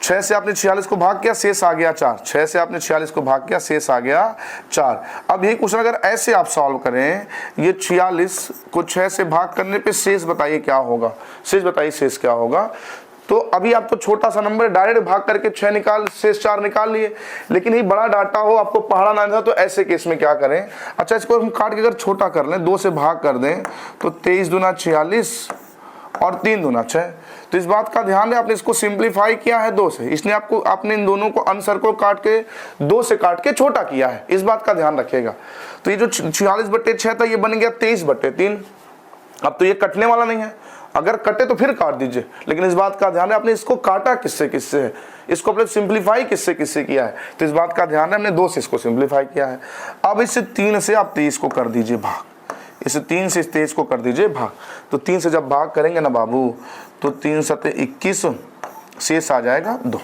A: 6 से आपने 46 को भाग किया, शेष आ गया 4, 6 से आपने 46 को भाग किया, शेष आ गया 4। अब यही क्वेश्चन अगर ऐसे आप सॉल्व करें, ये 46 को 6 से भाग करने पे शेष बताइए क्या होगा, शेष बताइए शेष क्या होगा। तो अभी आप तो छोटा सा नंबर डायरेक्ट भाग करके 6 निकाल, शेष 4 निकाल लिए, लेकिन ये बड़ा डाटा हो, आपको पहाड़ा ना था, तो ऐसे केस में क्या करें। अच्छा इसको हम काट के अगर छोटा कर लें, 2 से भाग कर दें तो 23 दूना 46 और 3 दूना 6। तो इस बात का ध्यान है, आपने इसको सिंप्लीफाई किया है 2 से, इसने आपने इन दोनों को आंसर को काट के 2 से काट के छोटा किया है, इस बात का ध्यान रखिएगा। तो ये जो 46/6 था ये बन गया 23/3। अब तो ये कटने वाला नहीं है, अगर कटे तो फिर काट दीजिए, लेकिन इस बात का ध्यान है आपने इसको काटा किससे किससे है, इसको आपने सिंप्लीफाई किससे किससे किया है, तो इस बात का ध्यान है हमने 2 से इसको सिंप्लीफाई किया है। अब इस 3 से आप 23 को कर दीजिए भाग, इस 3 से इस 23 को कर दीजिए भाग। तो 3 से जब भाग करेंगे ना बाबू तो 3 सत्ते 21, शेष आ जाएगा 2।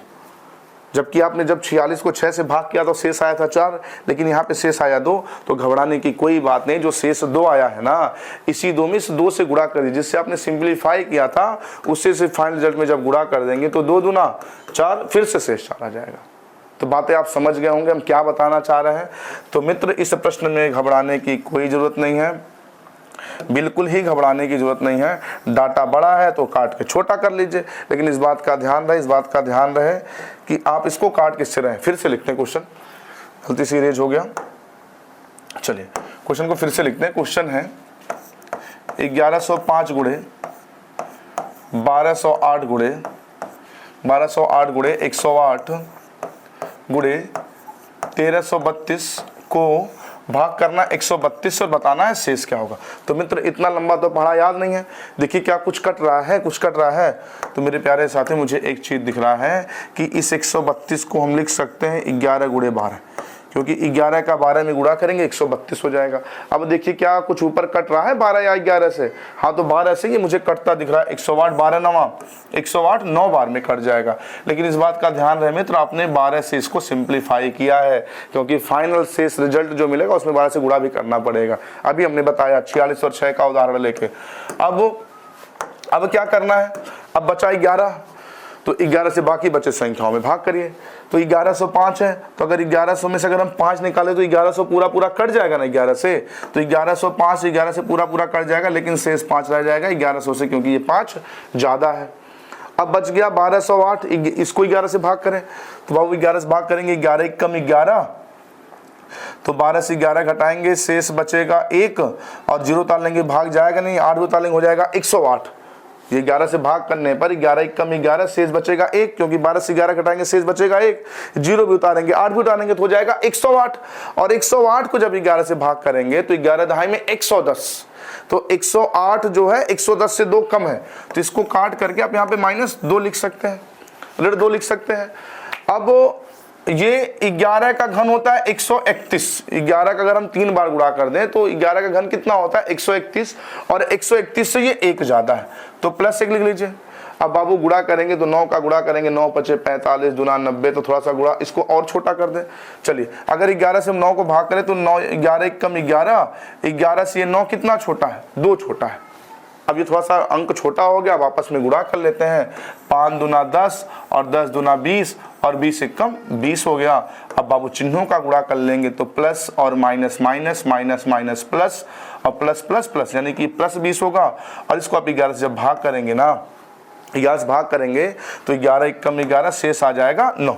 A: जबकि आपने जब 46 को 6 से भाग किया तो शेष आया था 4, लेकिन यहाँ पे शेष आया 2। तो घबराने की कोई बात नहीं, जो शेष 2 आया है ना, इसी 2 में इस 2 से गुणा कर दीजिए, जिससे आपने सिंप्लीफाई किया था उससे से फाइनल रिजल्ट में जब गुणा कर देंगे तो 2 दूना 4, फिर से शेष 4 आ जाएगा। तो बातें आप समझ गए होंगे हम क्या बताना चाह रहे हैं। तो मित्र इस प्रश्न में घबराने की कोई ज़रूरत नहीं है, बिल्कुल ही घबराने की जरूरत नहीं है। डाटा बड़ा है तो काट के छोटा कर लीजिए, लेकिन इस बात का ध्यान रहे कि आप इसको काट किससे रहे। फिर से लिखते हैं क्वेश्चन, गलती से इरेज हो गया। चलिए क्वेश्चन को फिर से लिखते हैं। क्वेश्चन है 1105 गुणे 1208 गुणे 108 गुणे 1332 को भाग करना 132 और बताना है शेष क्या होगा। तो मित्र इतना लंबा तो पढ़ा याद नहीं है, देखिए क्या कुछ कट रहा है। तो मेरे प्यारे साथी मुझे एक चीज़ दिख रहा है कि इस 132 को हम लिख सकते हैं 11 गुणे 12, क्योंकि 11 का 12 में गुणा करेंगे 132 हो जाएगा। अब देखिए क्या कुछ ऊपर कट रहा है 12 या 11 से, हाँ तो 12 से ये मुझे कटता दिख रहा है। 108 12 नवा 108 9 बार में कट जाएगा। लेकिन इस बात का ध्यान रहे मित्र, आपने 12 से इसको सिंप्लीफाई किया है, क्योंकि फाइनल शेष रिजल्ट जो मिलेगा उसमें 12 से गुणा भी करना पड़ेगा। अभी हमने बताया 46 और 6 का उदाहरण लेके। अब क्या करना है, अब बचा 11, तो 11 से बाकी बचे संख्याओं में भाग करिए। तो 1105 है, तो अगर 1100 में से अगर हम 5 निकाले तो 1100 पूरा पूरा कट जाएगा ना 11 से, तो 1105 11 से पूरा पूरा कट जाएगा, लेकिन शेष 5 रह जाएगा 1100 से, क्योंकि ये 5 ज़्यादा है। अब बच गया 1208, इसको 11 से भाग करें, तो बाबू 11 से भाग करेंगे 11 1 कम 11, तो 12 से 11 घटाएंगे, शेष बचेगा 1 और 0 उतार लेंगे, भाग जाएगा नहीं, 8 उतार लेंगे हो जाएगा 108। ये 11 से भाग करने पर 11 1 कम 11, शेष बचेगा 1, क्योंकि 12 से 11 घटाएंगे शेष बचेगा 1, 0 भी उतारेंगे 8 भी उतारेंगे तो हो जाएगा 108। और 108 को जब 11 से भाग करेंगे तो 11 दहाई में 110, तो 108 जो है 110 से 2 कम है, तो इसको काट करके आप यहाँ पे -2 लिख सकते हैं, -2 लिख सकते हैं। अब ये 11 का घन होता है 131, 11 का अगर हम 3 बार गुणा कर दें तो 11 का घन कितना होता है 131, और 131 से ये 1 ज्यादा है, तो +1 लिख लीजिए। अब बाबू गुणा करेंगे तो 9 का गुणा करेंगे, 9 पचे 45 दूना 90, तो थोड़ा सा गुणा इसको और छोटा कर दें। चलिए अगर 11 से हम 9 को भाग करें तो 9 11 1 कम 11, 11 से ये 9 कितना छोटा है 2 छोटा है। अब ये थोड़ा सा अंक छोटा हो गया, अब आपस में गुणा कर लेते हैं, 5 दूना 10 और 10 दूना 20 और 20 1 कम 20 हो गया। अब बाबू चिन्हों का गुणा कर लेंगे तो प्लस और minus minus minus minus plus और प्लस प्लस प्लस, यानी कि +20 होगा। और इसको आप 11 से जब भाग करेंगे ना, 11 से भाग करेंगे तो 11 1 कम 11, शेष आ जाएगा 9,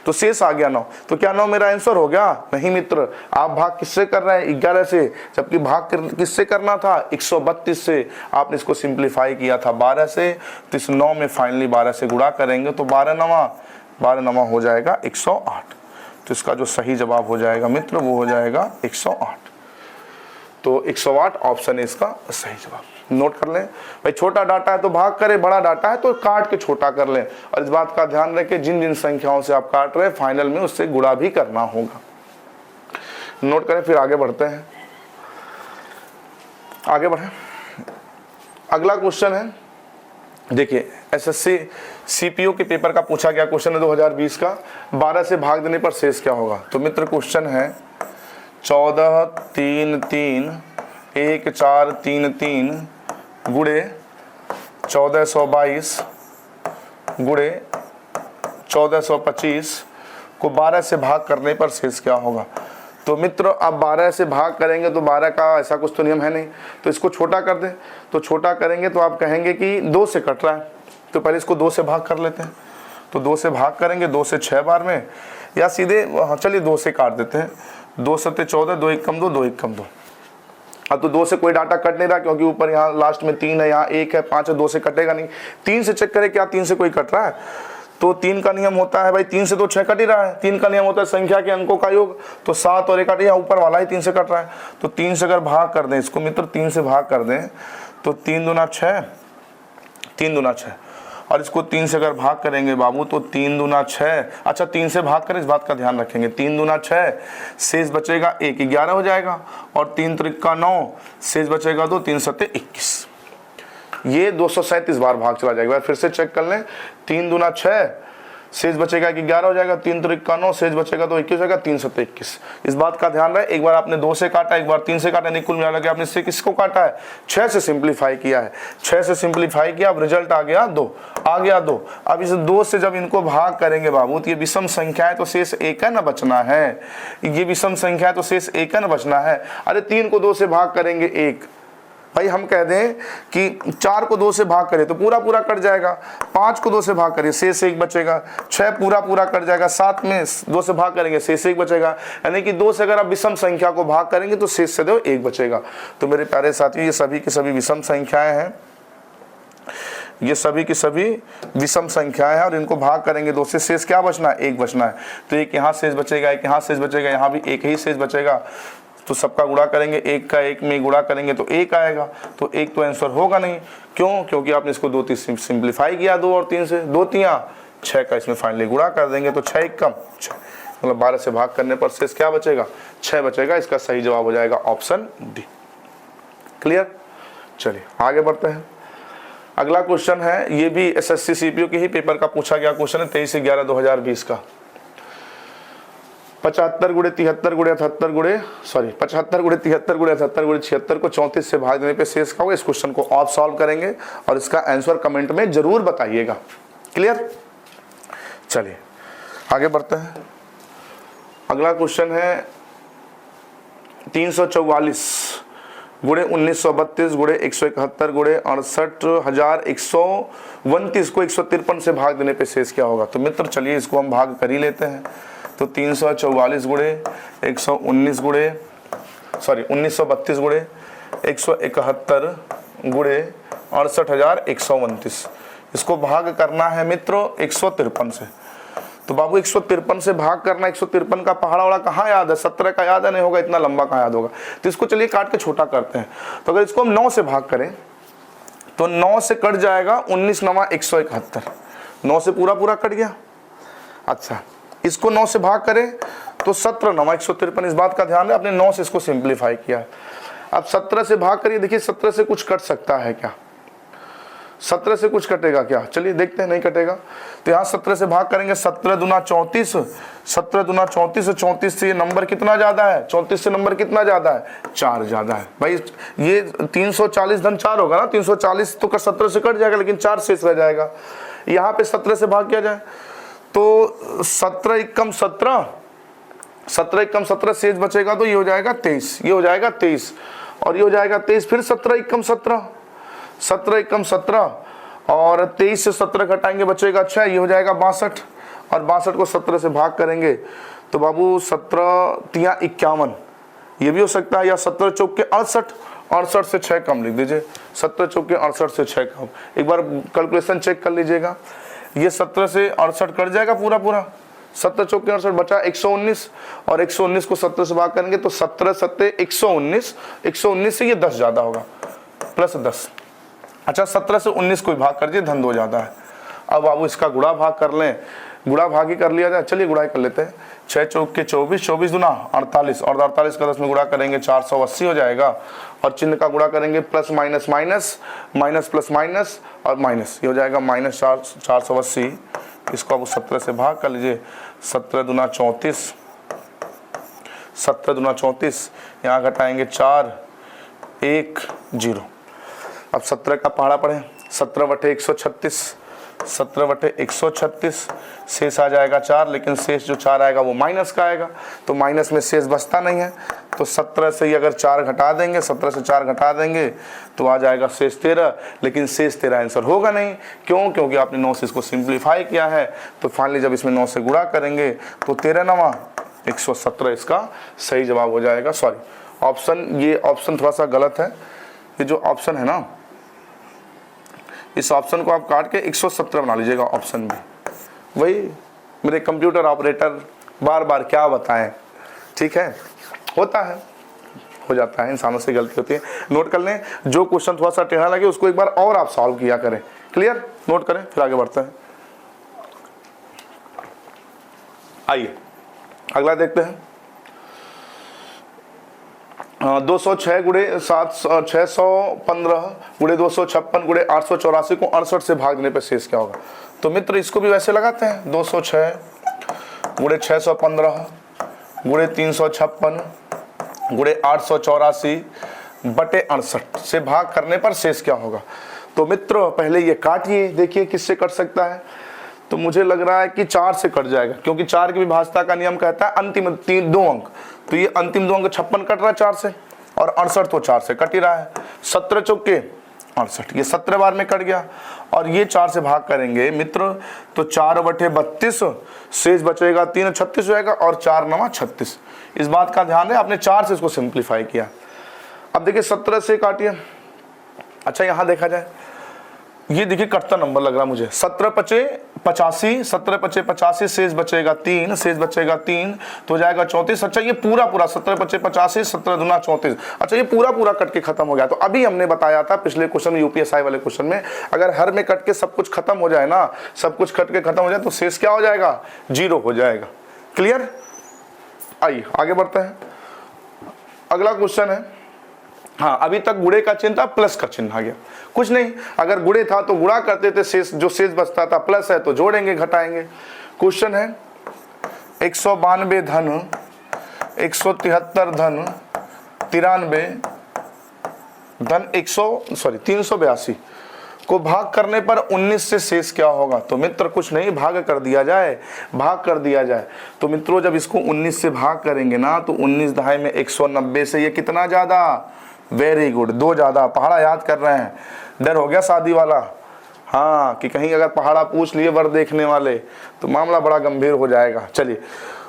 A: तो शेष आ गया 9। तो क्या 9 मेरा आंसर हो गया? नहीं मित्र, आप भाग किससे कर रहे हैं 11 से, जबकि भाग किससे करना था 132 से। आपने इसको सिंप्लीफाई किया था 12 से, तो इस 9 में फाइनली 12 से गुणा करेंगे तो 12 नवा हो जाएगा 108। तो इसका जो सही जवाब हो जाएगा मित्र वो हो जाएगा 108। तो 108 ऑप्शन है इसका सही जवाब। नोट कर लें भाई, छोटा डाटा है तो भाग करें, बड़ा डाटा है तो काट के छोटा कर लें। और इस बात का ध्यान रखें जिन जिन संख्याओं से आप काट रहे हैं फाइनल में उससे गुणा भी करना होगा। नोट करें, फिर आगे बढ़ते हैं, आगे बढ़ें। अगला क्वेश्चन है, देखिए एसएससी सीपीओ के पेपर का पूछा गया क्वेश्चन है 2020 का, 12 से भाग देने पर शेष क्या होगा। तो मित्र क्वेश्चन है 14 3 3 1 4 3 3 गुणे 1422 गुणे 1425 को 12 से भाग करने पर शेष क्या होगा। तो मित्र अब 12 से भाग करेंगे तो 12 का ऐसा कुछ तो नियम है नहीं, तो इसको छोटा कर दें। तो छोटा करेंगे तो आप कहेंगे कि 2 से कट रहा है, तो पहले इसको 2 से भाग कर लेते हैं। तो 2 से भाग करेंगे 2 से 6 बार में, या सीधे चलिए 2 से काट देते हैं। 2 7 14, 2 1 कम 2, 2 1 कम 2। अब तो 2 से कोई डाटा कट नहीं रहा, क्योंकि ऊपर यहाँ लास्ट में 3 है, यहाँ 1 है, 5 है, 2 से कटेगा नहीं। 3 से चेक करें क्या 3 से कोई कट रहा है। तो 3 का नियम होता है भाई, 3 से तो 6 कट ही रहा है। 3 का नियम होता है संख्या के अंकों का योग, तो 7 और 1 8, यहाँ ऊपर वाला ही 3 से कट रहा है। तो 3 से अगर भाग कर दें इसको मित्र, 3 से भाग कर दें तो 3 दूना 6, 3 दूना 6, और इसको 3 से अगर भाग करेंगे बाबू तो 3 दूना 6, अच्छा 3 से भाग करें इस बात का ध्यान रखेंगे, 3 दूना 6, शेष बचेगा 1, 11 हो जाएगा, और 3 त्रिका 9, शेष बचेगा 2, 3 सत्ते 21। ये 237 बार भाग चला जाएगा। फिर से चेक कर लें, 3 दूना 6, शेष बचेगा 11 हो जाएगा, 3 त्रिका 9, शेष बचेगा तो 21 हो जाएगा, 3 सत्ते 21। इस बात का ध्यान रहे, एक बार आपने 2 से काटा, एक बार 3 से काटा, नहीं कुल मिला के आपने इससे किसको काटा है 6 से सिंप्लीफाई किया है। 6 से सिंप्लीफाई किया, अब रिजल्ट आ गया 2, आ गया 2। अब इस 2 से जब इनको भाग करेंगे बाबू तो ये विषम संख्या है तो शेष 1 है ना बचना है, ये विषम संख्या है तो शेष 1 है ना बचना है। अरे 3 को 2 से भाग करेंगे 1, भाई हम कह दें कि 4 को 2 से भाग करें तो पूरा पूरा कट जाएगा, 5 को 2 से भाग करें शेष 1 बचेगा, 6 पूरा पूरा कट जाएगा, 7 में 2 से भाग करेंगे शेष 1 बचेगा। यानी कि 2 से अगर आप विषम संख्या को भाग करेंगे तो शेष सदैव 1 बचेगा। तो मेरे प्यारे साथियों ये सभी की सभी विषम संख्याएं हैं, ये सभी की सभी विषम संख्याएं हैं, और इनको भाग करेंगे 2 से, शेष क्या बचना है 1 बचना है। तो एक यहाँ शेष बचेगा, एक यहाँ शेष बचेगा, यहाँ भी 1 ही शेष बचेगा। तो सबका गुणा करेंगे, 1 का 1 में गुणा करेंगे तो 1 आएगा, तो 1 तो आंसर होगा नहीं। क्यों? क्योंकि आपने इसको 2 3 सिंप्लीफाई किया, 2 और 3 से, 2 3 6 का इसमें फाइनली गुणा कर देंगे तो 6 1 कम 6, मतलब 12 से भाग करने पर शेष क्या बचेगा, 6 बचेगा। इसका सही जवाब हो जाएगा ऑप्शन डी। क्लियर। चलिए आगे बढ़ते हैं। अगला क्वेश्चन है, ये भी एसएससी सीपीयू के ही पेपर का पूछा गया क्वेश्चन है, 23/11/2020 का। 75 गुणे 73 गुणे 78 गुणे 75 गुणे 73 गुणे 78 गुणे 76 को 34 से भाग देने पे शेष क्या होगा। इस क्वेश्चन को आप सॉल्व करेंगे और इसका आंसर कमेंट में जरूर बताइएगा। क्लियर। चलिए आगे बढ़ते हैं। अगला क्वेश्चन है 344 गुणे 1932 गुणे 171 गुणे 68,129 को 153 से भाग देने पे शेष क्या होगा। तो मित्र चलिए इसको हम भाग कर ही लेते हैं। तो 344 गुणे 119 गुणे 1932 गुणे 171 गुणे 68,129, इसको भाग करना है मित्रों 153 से। तो बाबू 153 से भाग करना, 153 का पहाड़ा वाला कहाँ याद है, 17 का याद है, नहीं होगा, इतना लंबा कहाँ याद होगा। तो इसको चलिए काट के छोटा करते हैं। तो अगर इसको हम 9 से भाग करें तो 9 से कट जाएगा 19 9 171, 9 से पूरा पूरा कट गया। अच्छा इसको 9 से भाग करें तो 17 9 153, इस बात का ध्यान है, आपने 9 से इसको सिंप्लीफाई किया। अब 17 से भाग करिए, देखिए 17 से कुछ कट सकता है क्या, 17 से कुछ कटेगा क्या, चलिए देखते हैं, नहीं कटेगा। तो यहाँ 17 से भाग करेंगे, 17 दूना 34, 17 दूना 34, 34 से ये नंबर कितना ज्यादा है, 34 से नंबर कितना ज्यादा है, 4 ज्यादा है। भाई ये 340 धन 4 होगा ना, 340 तो 17 से कट जाएगा लेकिन 4 शेष रह जाएगा। यहाँ पे 17 से भाग किया जाए तो 17 एकम 17, 17 एकम 17 शेष बचेगा तो ये हो जाएगा 23, ये हो जाएगा 23 और ये हो जाएगा 23, फिर 17 एकम 17, 17 एकम 17 और 23 से 17 घटाएंगे बचेगा 6, ये हो जाएगा 62 और 62 को 17 से भाग करेंगे तो बाबू 17 तिया 51, ये भी हो सकता है, या 17 चौके 68, 68 से 6 कम लिख दीजिए, 17 चौके 68 से 6 कम। एक बार कैलकुलेशन चेक कर लीजिएगा, ये 17 से 68 कट जाएगा पूरा पूरा, 17 चौके 68 बचा 119 और 119 को 17 से भाग करेंगे तो 17 7 119, 119 से ये 10 ज्यादा होगा प्लस 10। अच्छा 17 से 19 को भाग कर दिए, धन 2 ज्यादा है। अब बाबू इसका गुणा भाग कर लें, गुणा भाग ही कर लिया जाए, चलिए गुणा कर लेते हैं। 6 चौके 24, 24 दूना 48 और 48 का 10 में गुणा करेंगे 480 हो जाएगा और चिन्ह का गुणा करेंगे plus minus minus, minus plus minus और माइनस, ये हो जाएगा माइनस 480। इसको अब 17 से भाग कर लीजिए, 17 दूना 34, 17 दूना 34, यहाँ घटाएंगे 4 1 0। अब 17 का पहाड़ा पढ़ें, 17 बटे 136, 17 बटे 136, शेष आ जाएगा 4, लेकिन शेष जो 4 आएगा वो माइनस का आएगा, तो माइनस में शेष बचता नहीं है। तो 17 से ही अगर 4 घटा देंगे, 17 से 4 घटा देंगे तो आ जाएगा शेष 13, लेकिन शेष 13 आंसर होगा नहीं। क्यों? क्योंकि आपने 9 से इसको सिंप्लीफाई किया है। तो फाइनली जब इसमें 9 से गुणा करेंगे तो 13 9 117 इसका सही जवाब हो जाएगा। सॉरी ऑप्शन, ये ऑप्शन थोड़ा सा गलत है, ये जो ऑप्शन है ना, इस ऑप्शन को आप काट के 117 बना लीजिएगा ऑप्शन में। वही मेरे कंप्यूटर ऑपरेटर बार बार क्या बताएं, ठीक है, होता है, हो जाता है, इंसानों से गलती होती है। नोट कर लें, जो क्वेश्चन थोड़ा सा टेढ़ा लगे उसको एक बार और आप सॉल्व किया करें। क्लियर, नोट करें, फिर आगे बढ़ते हैं। आइए अगला देखते हैं। 206 गुणे 615 गुणे 256 गुणे 884 को 68 से भाग देने पर शेष क्या होगा। तो मित्र इसको भी वैसे लगाते हैं, 206 गुणे 615 गुणे 356 गुणे 884 बटे 68 से भाग करने पर शेष क्या होगा। तो मित्र पहले ये काटिए, देखिए किससे कट सकता है। तो मुझे लग रहा है कि 4 से कट जाएगा, क्योंकि 4 की विभाज्यता का नियम कहता है अंतिम 2 अंक। तो ये अंतिम 2 अंक 56 कट रहा है 4 से, और 68 तो 4 से कट ही रहा है। 17 चौके 68, ये 17 बार में कट गया। और ये 4 से भाग करेंगे मित्र तो 4 बटे 32, शेष बचेगा 3 36 जाएगा और 4 9 36। इस बात का ध्यान है, आपने 4 से इसको सिंप्लीफाई किया। अब देखिए 17 से काटिए। अच्छा यहाँ देखा जाए, ये देखिए कटता नंबर लग रहा मुझे, 17 पचे 85, 17 पचे 85, शेष बचेगा 3, शेष बचेगा 3 तो हो जाएगा 34। अच्छा ये पूरा पूरा 17 पचे 85, 17 दूना 34, अच्छा ये पूरा पूरा कट के खत्म हो गया। तो अभी हमने बताया था पिछले क्वेश्चन में, यूपीएसआई वाले क्वेश्चन में, अगर हर में कट के सब कुछ खत्म हो जाए ना, सब कुछ कट के खत्म हो जाए तो शेष क्या हो जाएगा, 0 हो जाएगा। क्लियर, आइए आगे बढ़ते हैं। अगला क्वेश्चन है, हाँ अभी तक गुणे का चिन्ह था, प्लस का चिन्ह आ गया। कुछ नहीं, अगर गुणे था तो गुणा करते थे, शेष जो शेष बचता था, प्लस है तो जोड़ेंगे घटाएंगे। क्वेश्चन है 192 धन 173 धन 93 धन 382 को भाग करने पर 19 से शेष क्या होगा। तो मित्र कुछ नहीं, भाग कर दिया जाए, भाग कर दिया जाए। तो मित्रों जब इसको 19 से भाग करेंगे ना तो 19 दहाई में 190 से ये कितना ज्यादा, वेरी गुड, 2 ज्यादा। पहाड़ा याद कर रहे हैं, डर हो गया शादी वाला, हाँ कि कहीं अगर पहाड़ा पूछ लिए वर देखने वाले तो मामला बड़ा गंभीर हो जाएगा। चलिए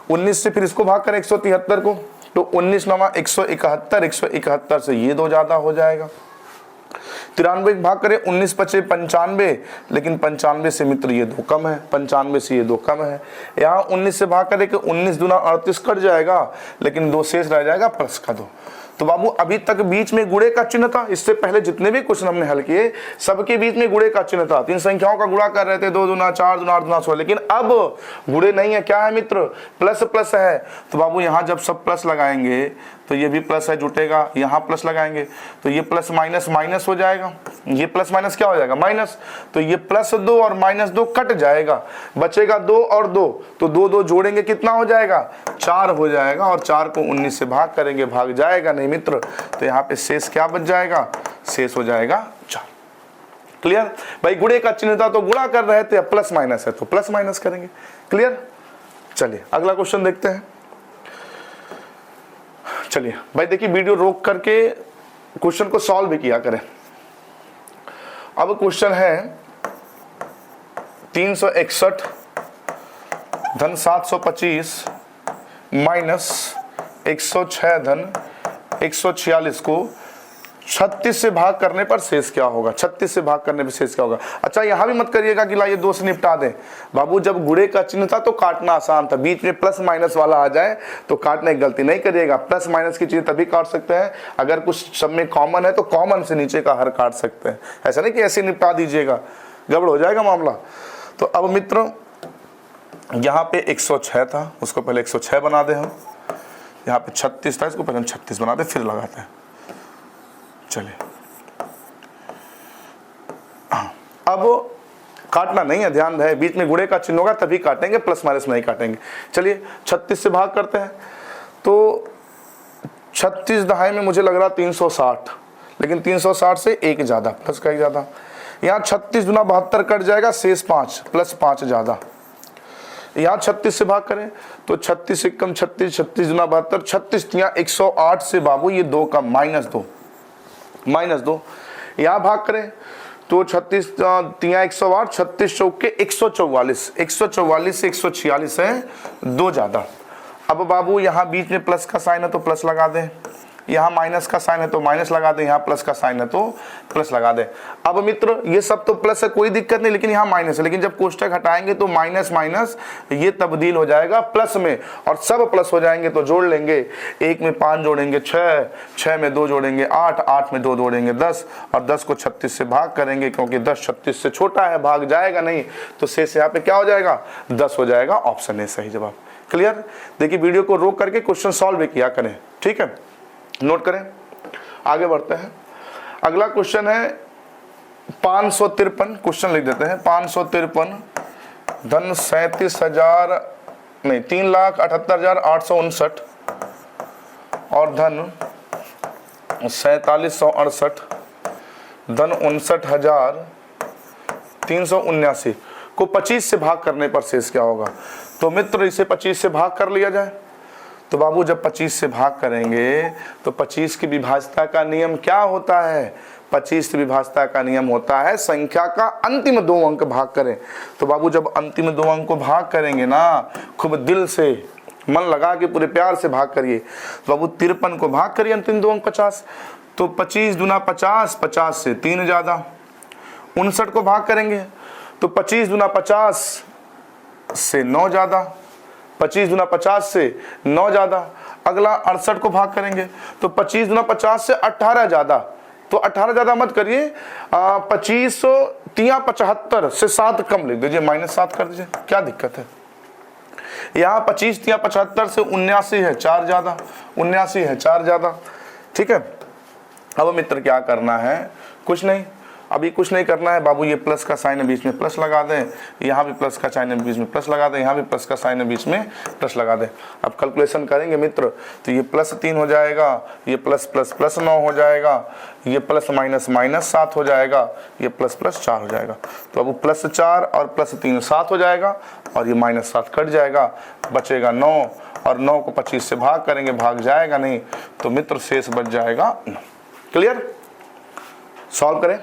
A: 19 से फिर इसको भाग करें 173 को, तो 19 नवा 171, 171 से ये 2 ज्यादा हो जाएगा। 93 भाग करें 19 पचे 95, लेकिन 95 से मित्र ये 2 कम है, 95 से ये 2 कम है। यहाँ 19 से भाग करें कि 19 दूना 38 कट जाएगा, लेकिन 2 शेष रह जाएगा प्लस का 2। तो बाबू अभी तक बीच में गुणे का चिन्ह था, इससे पहले जितने भी क्वेश्चन हमने हल किए सबके बीच में गुणे का चिन्ह था। 3 संख्याओं का गुणा कर रहे थे, 2 दूना 4 दूना 8 दूना 16, लेकिन अब गुणे नहीं है, क्या है मित्र, प्लस प्लस है। तो बाबू यहाँ जब सब प्लस लगाएंगे तो ये भी प्लस है जुटेगा, यहाँ प्लस लगाएंगे तो ये प्लस माइनस माइनस हो जाएगा, ये प्लस माइनस क्या हो जाएगा, माइनस। तो ये +2 और -2 कट जाएगा, बचेगा 2 और 2, तो 2 2 जोड़ेंगे कितना हो जाएगा, 4 हो जाएगा। और 4 को 19 से भाग करेंगे, भाग जाएगा नहीं मित्र, तो यहाँ पे शेष क्या बच जाएगा, शेष हो जाएगा 4। क्लियर भाई, गुणे का चिन्ह था तो गुणा कर रहे थे, प्लस माइनस है तो प्लस माइनस करेंगे। क्लियर, चलिए अगला क्वेश्चन देखते हैं। चलिए भाई देखिए, वीडियो रोक करके क्वेश्चन को सॉल्व भी किया करें। अब क्वेश्चन है 361 धन 725 माइनस 106 धन 146 को 36 से भाग करने पर शेष क्या होगा। 36 से भाग करने पर शेष क्या होगा। अच्छा यहां भी मत करिएगा कि लाइए 2 से निपटा दें। बाबू जब गुणे का चिन्ह था तो काटना आसान था, बीच में प्लस माइनस वाला आ जाए तो काटने की गलती नहीं करिएगा। प्लस माइनस की चीज तभी काट सकते हैं अगर कुछ सब में कॉमन है, तो कॉमन से नीचे का हर काट सकते हैं, ऐसा नहीं कि ऐसे निपटा दीजिएगा, गड़बड़ हो जाएगा मामला। तो अब मित्रों यहाँ पे 106 था, उसको पहले 106 बना दे हम। यहाँ पे 36 था, इसको पहले हम 36 बना दे, फिर लगाते हैं। चलिए अब काटना नहीं है, ध्यान रहे, बीच में गुणे का चिन्ह होगा तभी काटेंगे, प्लस माइनस नहीं काटेंगे। चलिए 36 से भाग करते हैं, तो 36 दहाई में मुझे लग रहा 360, लेकिन 360 से 1 ज्यादा, प्लस का 1 ज्यादा। यहाँ 36 दूना 72 कट जाएगा, शेष 5 प्लस 5 ज्यादा। यहाँ 36 से भाग करें तो 36 से कम 36, 36 दूना 72, 36 यहाँ 108 से बाबू ये 2 कम, -2। यहाँ भाग करें तो 36 तिया 108, 36 चौके 144, 144 से 146 है 2 ज्यादा। अब बाबू यहाँ बीच में प्लस का साइन है तो प्लस लगा दें, यहाँ माइनस का साइन है तो माइनस लगा दें, यहाँ प्लस का साइन है तो प्लस लगा दें। अब मित्र ये सब तो प्लस है, कोई दिक्कत नहीं, लेकिन यहाँ माइनस है, लेकिन जब कोष्टक हटाएंगे तो माइनस माइनस ये तब्दील हो जाएगा प्लस में, और सब प्लस हो जाएंगे तो जोड़ लेंगे। 1 में 5 जोड़ेंगे 6, 6 में 2 जोड़ेंगे 8, 8 में 2 जोड़ेंगे 10, और 10 को 36 से भाग करेंगे, क्योंकि 10 36 से छोटा है, भाग जाएगा नहीं, तो शेष यहाँ पे क्या हो जाएगा, 10 हो जाएगा। ऑप्शन ए सही जवाब। क्लियर, देखिए वीडियो को रोक करके क्वेश्चन सॉल्व भी किया करें, ठीक है, नोट करें। आगे बढ़ते हैं, अगला क्वेश्चन है 553, क्वेश्चन लिख देते हैं। 553 धन 3,78,859 और धन 4768 धन 59,379 को 25 से भाग करने पर शेष क्या होगा। तो मित्र इसे 25 से भाग कर लिया जाए। तो बाबू जब 25 से भाग करेंगे तो 25 की विभाज्यता का नियम क्या होता है, 25 की विभाज्यता का नियम होता है संख्या का अंतिम 2 अंक भाग करें। तो बाबू जब अंतिम 2 अंक को भाग करेंगे ना, खूब दिल से मन लगा के पूरे प्यार से भाग करिए। तो बाबू 53 को भाग करिए अंतिम 2 अंक 50, तो 25 दूना 50, 50 से 3 ज्यादा। 59 को भाग करेंगे तो 25 दूना 50 से 9 ज्यादा, 25 दूना 50 से 9 ज्यादा। अगला 68 को भाग करेंगे तो 25 दूना 50 से 18 ज्यादा, तो 18 ज्यादा मत करिए, 25 तिया 75 से 7 कम लिख दीजिए, -7 कर दीजिए, क्या दिक्कत है। यहाँ 25 या 75 से 79 है, 4 ज़्यादा, 79 है, 4 ज़्यादा, ठीक है। अब मित्र क्या करना है, कुछ नहीं, अभी कुछ नहीं करना है बाबू, ये प्लस का साइन है बीच में प्लस लगा दें, यहाँ भी प्लस का साइन है बीच में प्लस लगा दें, यहाँ भी प्लस का साइन है बीच में प्लस लगा दें। अब कैलकुलेशन करेंगे मित्र, तो ये +3 हो जाएगा, ये प्लस प्लस प्लस 9 हो जाएगा, ये प्लस माइनस माइनस 7 हो जाएगा, ये प्लस प्लस 4 हो जाएगा। तो अब +4 और +3 7 हो जाएगा, और ये -7 कट जाएगा, बचेगा 9, और 9 को 25 से भाग करेंगे, भाग जाएगा नहीं, तो मित्र शेष बच जाएगा 9। क्लियर? सॉल्व करें,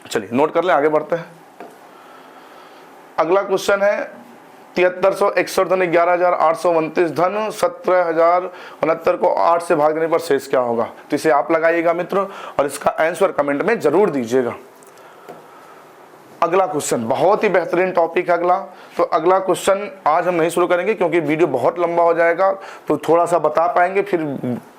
A: चलिए नोट कर लें, आगे बढ़ते हैं। अगला क्वेश्चन है 7361 धन 11829 धन 17069 को 8 से भाग देने पर शेष क्या होगा। तो इसे आप लगाइएगा मित्र, और इसका आंसर कमेंट में जरूर दीजिएगा। अगला क्वेश्चन बहुत ही बेहतरीन टॉपिक है अगला। तो अगला क्वेश्चन आज हम नहीं शुरू करेंगे क्योंकि वीडियो बहुत लंबा हो जाएगा, तो थोड़ा सा बता पाएंगे फिर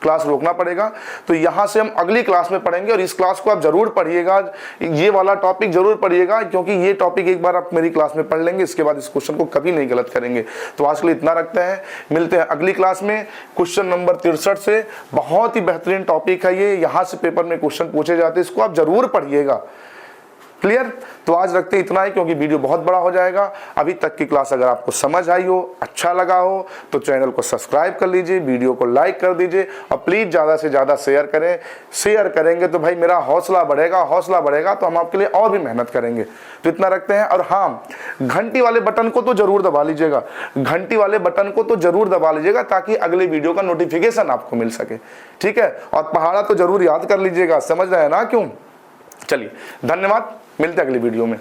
A: क्लास रोकना पड़ेगा। तो यहाँ से हम अगली क्लास में पढ़ेंगे, और इस क्लास को आप जरूर पढ़िएगा, ये वाला टॉपिक जरूर पढ़िएगा, क्योंकि ये टॉपिक एक बार आप मेरी क्लास में पढ़ लेंगे, इसके बाद इस क्वेश्चन को कभी नहीं गलत करेंगे। तो आज के लिए इतना रखते हैं, मिलते हैं अगली क्लास में क्वेश्चन नंबर 63 से। बहुत ही बेहतरीन टॉपिक है ये, यहाँ से पेपर में क्वेश्चन पूछे जाते हैं, इसको आप जरूर पढ़िएगा। क्लियर? तो आज रखते इतना ही, क्योंकि वीडियो बहुत बड़ा हो जाएगा। अभी तक की क्लास अगर आपको समझ आई हो, अच्छा लगा हो, तो चैनल को सब्सक्राइब कर लीजिए, वीडियो को लाइक कर दीजिए, और प्लीज़ ज़्यादा से ज़्यादा शेयर करें। शेयर करेंगे तो भाई मेरा हौसला बढ़ेगा, तो हम आपके लिए और भी मेहनत करेंगे। तो इतना रखते हैं। और हाँ, घंटी वाले बटन को तो जरूर दबा लीजिएगा, घंटी वाले बटन को तो जरूर दबा लीजिएगा, ताकि अगले वीडियो का नोटिफिकेशन आपको मिल सके, ठीक है। और पहाड़ा तो जरूर याद कर लीजिएगा, समझ रहे हैं ना क्यों। चलिए धन्यवाद, मिलते हैं अगली वीडियो में।